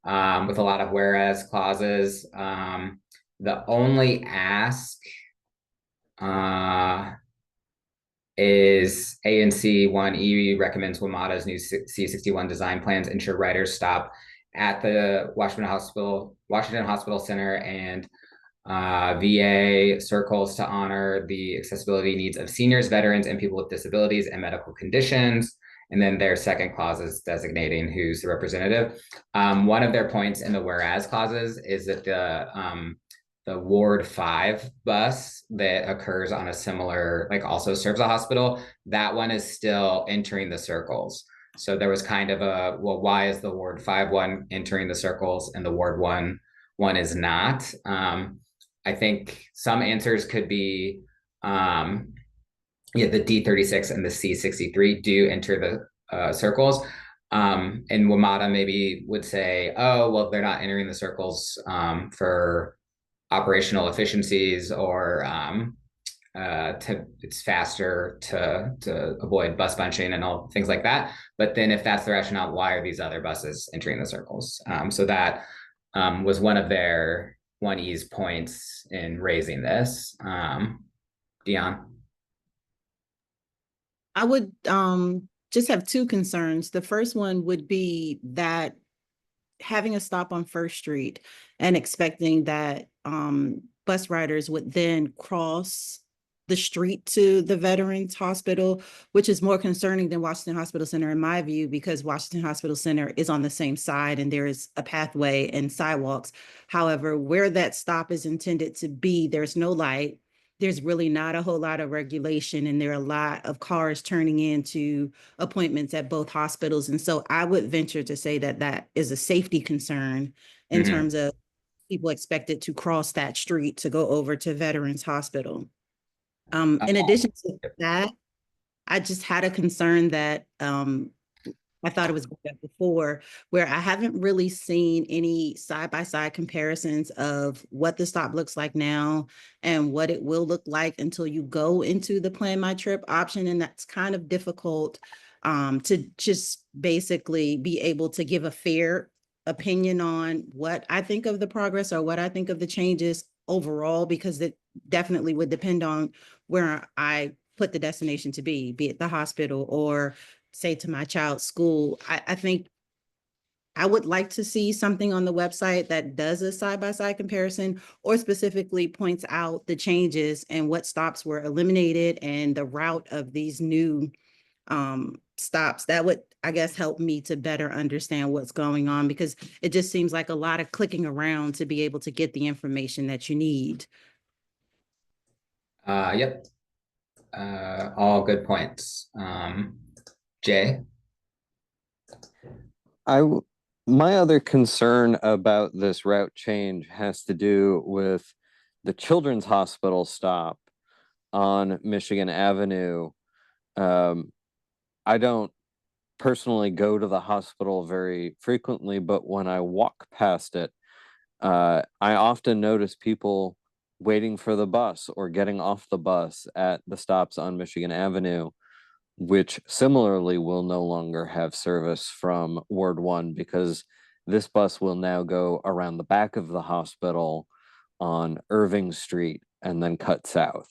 S2: with a lot of whereas clauses. The only ask is ANC1B recommends WMATA's new C61 design plans ensure riders stop at the Washington Hospital Center and VA circles to honor the accessibility needs of seniors, veterans, and people with disabilities and medical conditions. And then their second clause is designating who's the representative. One of their points in the whereas clauses is that the Ward 5 bus that occurs on a similar, like also serves a hospital, that one is still entering the circles. So there was kind of well, why is the Ward 5 one entering the circles and the Ward 1 is not? I think some answers could be, the D36 and the C63 do enter the circles. And WMATA maybe would say, oh, well, they're not entering the circles for operational efficiencies or it's faster to avoid bus bunching and all things like that. But then if that's the rationale, why are these other buses entering the circles? So that was one of their 1E's points in raising this. Dion?
S10: I would just have two concerns. The first one would be that having a stop on First Street and expecting that bus riders would then cross the street to the Veterans Hospital, which is more concerning than Washington Hospital Center in my view, because Washington Hospital Center is on the same side and there is a pathway and sidewalks. However, where that stop is intended to be, there's no light. There's really not a whole lot of regulation, and there are a lot of cars turning into appointments at both hospitals. And so I would venture to say that that is a safety concern in terms of people expected to cross that street to go over to Veterans Hospital. In addition to that, I just had a concern that I thought it was before, where I haven't really seen any side-by-side comparisons of what the stop looks like now and what it will look like until you go into the Plan My Trip option. And that's kind of difficult to just basically be able to give a fair opinion on what I think of the progress or what I think of the changes overall, because it definitely would depend on where I put the destination to be it the hospital or say to my child's school. I think I would like to see something on the website that does a side-by-side comparison or specifically points out the changes and what stops were eliminated and the route of these new stops. That would, I guess, help me to better understand what's going on, because it just seems like a lot of clicking around to be able to get the information that you need.
S2: Yep. All good points. Jay?
S6: My other concern about this route change has to do with the Children's Hospital stop on Michigan Avenue. I don't personally go to the hospital very frequently, but when I walk past it, I often notice people waiting for the bus or getting off the bus at the stops on Michigan Avenue, which similarly will no longer have service from Ward 1, because this bus will now go around the back of the hospital on Irving Street and then cut south.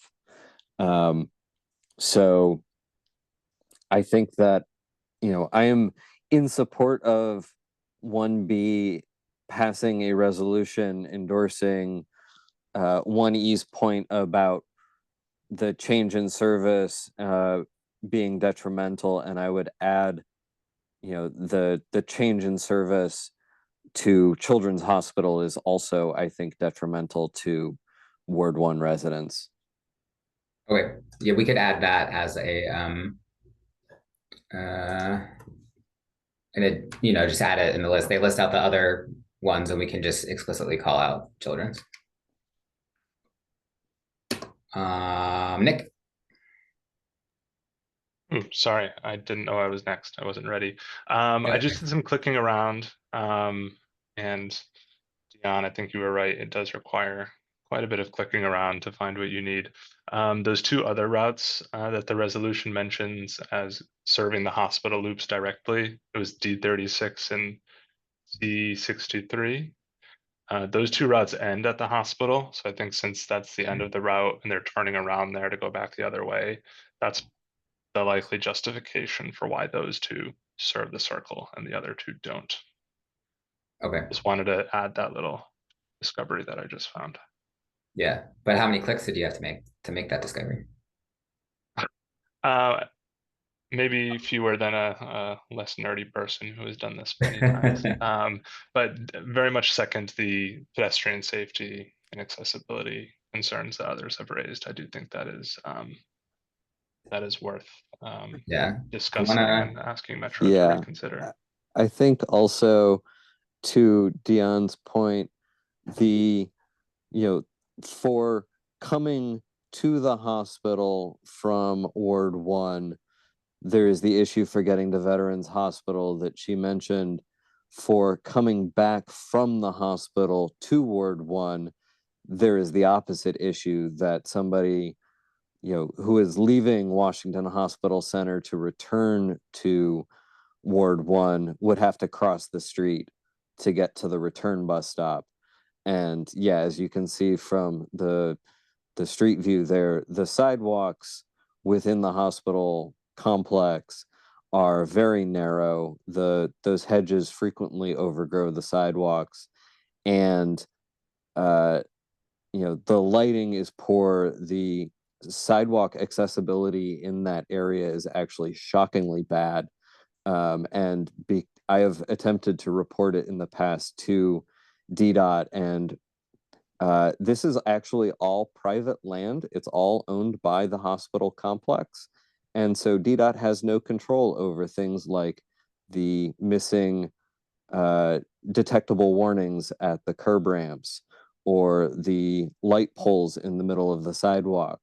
S6: So I think that, I am in support of 1B passing a resolution endorsing 1E's point about the change in service being detrimental, and I would add, the change in service to Children's Hospital is also, I think, detrimental to Ward 1 residents.
S2: Okay, yeah, we could add that as a and it, just add it in the list. They list out the other ones, and we can just explicitly call out children's. Nick?
S4: Sorry, I didn't know I was next. I wasn't ready. I just did some clicking around, and Dion, I think you were right. It does require quite a bit of clicking around to find what you need. Those two other routes that the resolution mentions as serving the hospital loops directly, it was D36 and C623. Those two routes end at the hospital. So I think since that's the end of the route and they're turning around there to go back the other way, that's the likely justification for why those two serve the circle and the other two don't.
S2: Okay.
S4: Just wanted to add that little discovery that I just found.
S2: Yeah, but how many clicks did you have to make that discovery?
S4: Maybe fewer than a less nerdy person who has done this many times. But very much second the pedestrian safety and accessibility concerns that others have raised. I do think that is worth discussing and asking Metro to reconsider.
S6: I think also, to Dion's point, for coming to the hospital from Ward 1, there is the issue for getting to Veterans Hospital that she mentioned. For coming back from the hospital to Ward 1, there is the opposite issue that somebody, who is leaving Washington Hospital Center to return to Ward 1 would have to cross the street to get to the return bus stop. And yeah, as you can see from the street view there, the sidewalks within the hospital complex are very narrow. Those hedges frequently overgrow the sidewalks, and the lighting is poor. The sidewalk accessibility in that area is actually shockingly bad. I have attempted to report it in the past to DDOT, and this is actually all private land. It's all owned by the hospital complex. And so DDOT has no control over things like the missing detectable warnings at the curb ramps or the light poles in the middle of the sidewalk.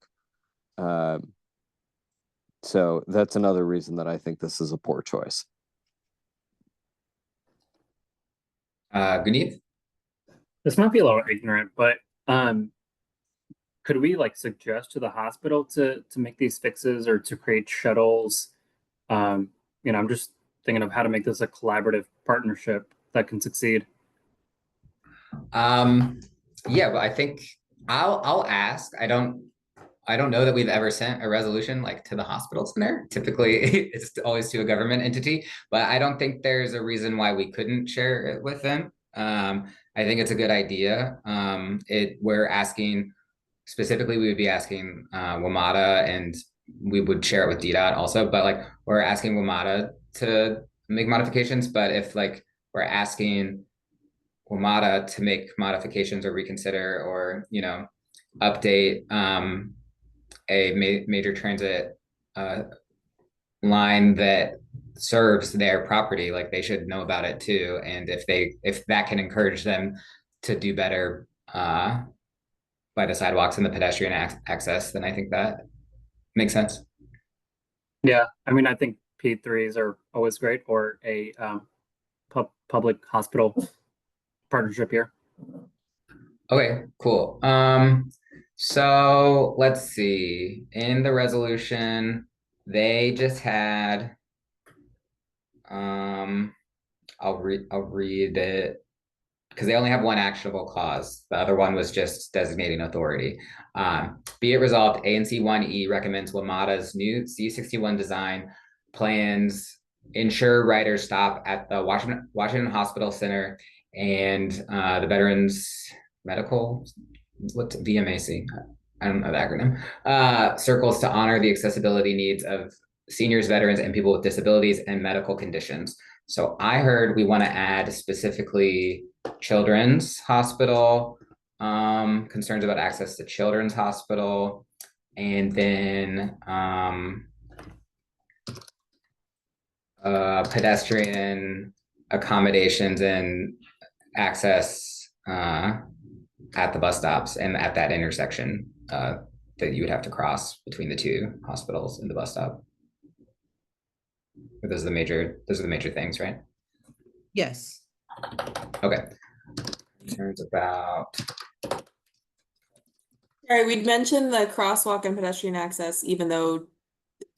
S6: So that's another reason that I think this is a poor choice.
S2: Guneet?
S11: This might be a little ignorant, but could we like suggest to the hospital to make these fixes or to create shuttles? I'm just thinking of how to make this a collaborative partnership that can succeed.
S2: Yeah, but I think I'll ask. I don't know that we've ever sent a resolution like to the hospital center. Typically, it's always to a government entity, but I don't think there's a reason why we couldn't share it with them. I think it's a good idea. We're asking specifically, we would be asking WMATA, and we would share it with DDOT also. But like we're asking WMATA to make modifications. But if like we're asking WMATA to make modifications or reconsider or update a major transit line that serves their property, like they should know about it too. And if that can encourage them to do better by the sidewalks and the pedestrian access, then I think that makes sense.
S11: Yeah, I mean, I think P3s are always great, or a public hospital partnership here.
S2: Okay, cool. So let's see. In the resolution, they just had I'll read it because they only have one actionable clause. The other one was just designating authority. Be it resolved, ANC1E recommends WMATA's new C61 design plans ensure riders stop at the Washington Hospital Center and the Veterans Medical, what's VMAC? I don't know the acronym. Circles to honor the accessibility needs of seniors, veterans, and people with disabilities and medical conditions. So I heard we want to add specifically Children's Hospital, concerns about access to Children's Hospital, and then pedestrian accommodations and access at the bus stops and at that intersection that you would have to cross between the two hospitals and the bus stop. Those are the major things, right?
S10: Yes.
S2: Okay. Concerns about.
S9: All right, we'd mentioned the crosswalk and pedestrian access, even though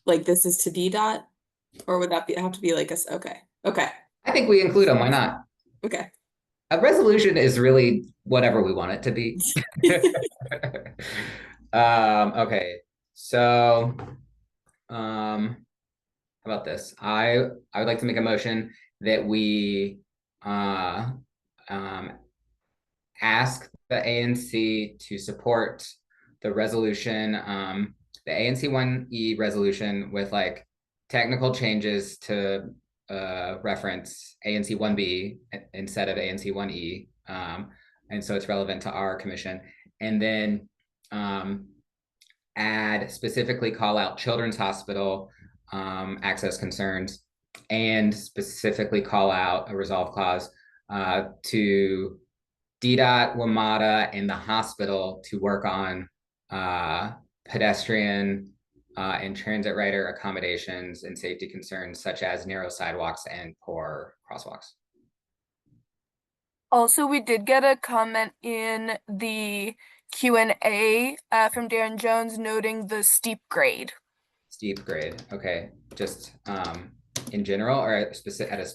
S9: like this is to DDOT, or would that have to be like okay.
S2: I think we include them. Why not?
S9: Okay.
S2: A resolution is really whatever we want it to be. Okay. So, how about this? I would like to make a motion that we ask the ANC to support the resolution, the ANC1E resolution with like technical changes to reference ANC1B instead of ANC1E. And so it's relevant to our commission. And then specifically call out Children's Hospital access concerns and specifically call out a resolve clause to DDOT, WMATA, and the hospital to work on pedestrian and transit rider accommodations and safety concerns such as narrow sidewalks and poor crosswalks.
S5: Also, we did get a comment in the Q&A from Darren Jones noting the steep grade.
S2: Steep grade, okay. Just in general or at a specific?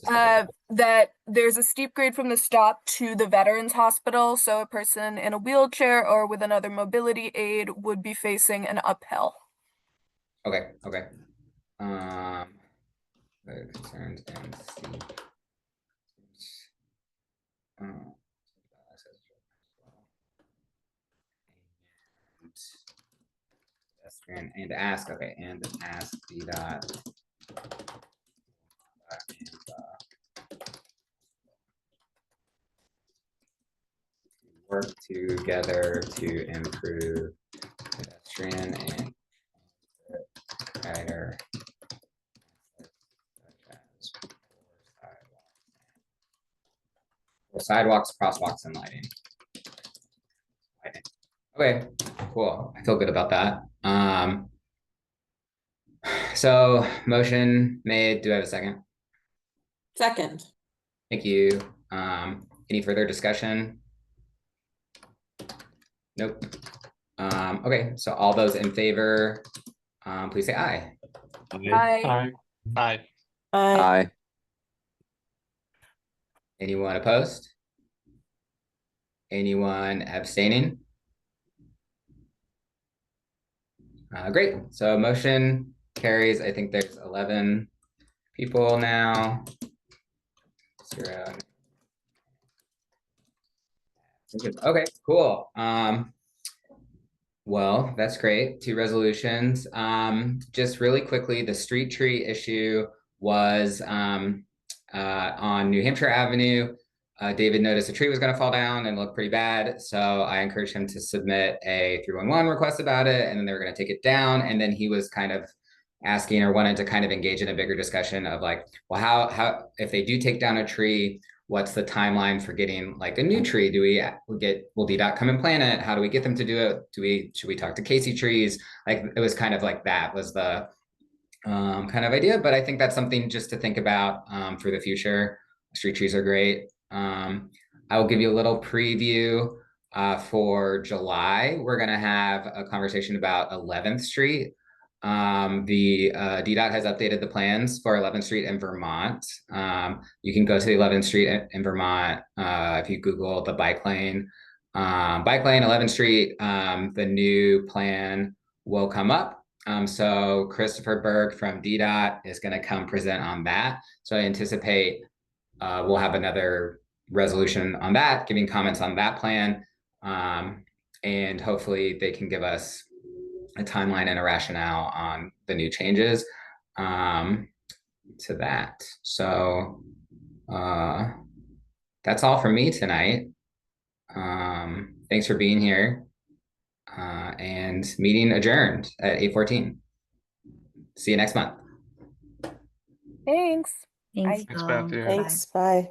S5: That there's a steep grade from the stop to the Veterans Hospital, so a person in a wheelchair or with another mobility aid would be facing an uphill.
S2: Okay. Concerns and steep. And ask DDOT work together to improve pedestrian and rider sidewalks, crosswalks, and lighting. Okay, cool. I feel good about that. So motion made. Do I have a second?
S9: Second.
S2: Thank you. Any further discussion? Nope. Okay, so all those in favor, please say aye.
S5: Aye.
S4: Aye.
S6: Aye.
S2: Anyone opposed? Anyone abstaining? Great. So motion carries. I think there's 11 people now. 0. Okay, cool. Well, that's great. 2 resolutions. Just really quickly, the street tree issue was on New Hampshire Avenue. David noticed a tree was going to fall down and look pretty bad. So I encouraged him to submit a 311 request about it, and then they were going to take it down. And then he was kind of asking or wanted to kind of engage in a bigger discussion of like, well, how if they do take down a tree, what's the timeline for getting like a new tree? Will DDOT come and plant it? How do we get them to do it? Should we talk to Casey Trees? Like it was kind of like that was the kind of idea, but I think that's something just to think about for the future. Street trees are great. I will give you a little preview for July. We're gonna have a conversation about 11th Street. The DDOT has updated the plans for 11th Street in Vermont. You can go to the 11th Street in Vermont if you Google the bike lane. Bike lane, 11th Street, the new plan will come up. So Christopher Berg from DDOT is going to come present on that. So I anticipate we'll have another resolution on that, giving comments on that plan. And hopefully they can give us a timeline and a rationale on the new changes to that. So that's all from me tonight. Thanks for being here. And meeting adjourned at 8:14. See you next month.
S5: Thanks.
S12: Thanks,
S4: Thanks, Matthew.
S12: Bye.
S3: Thanks, bye.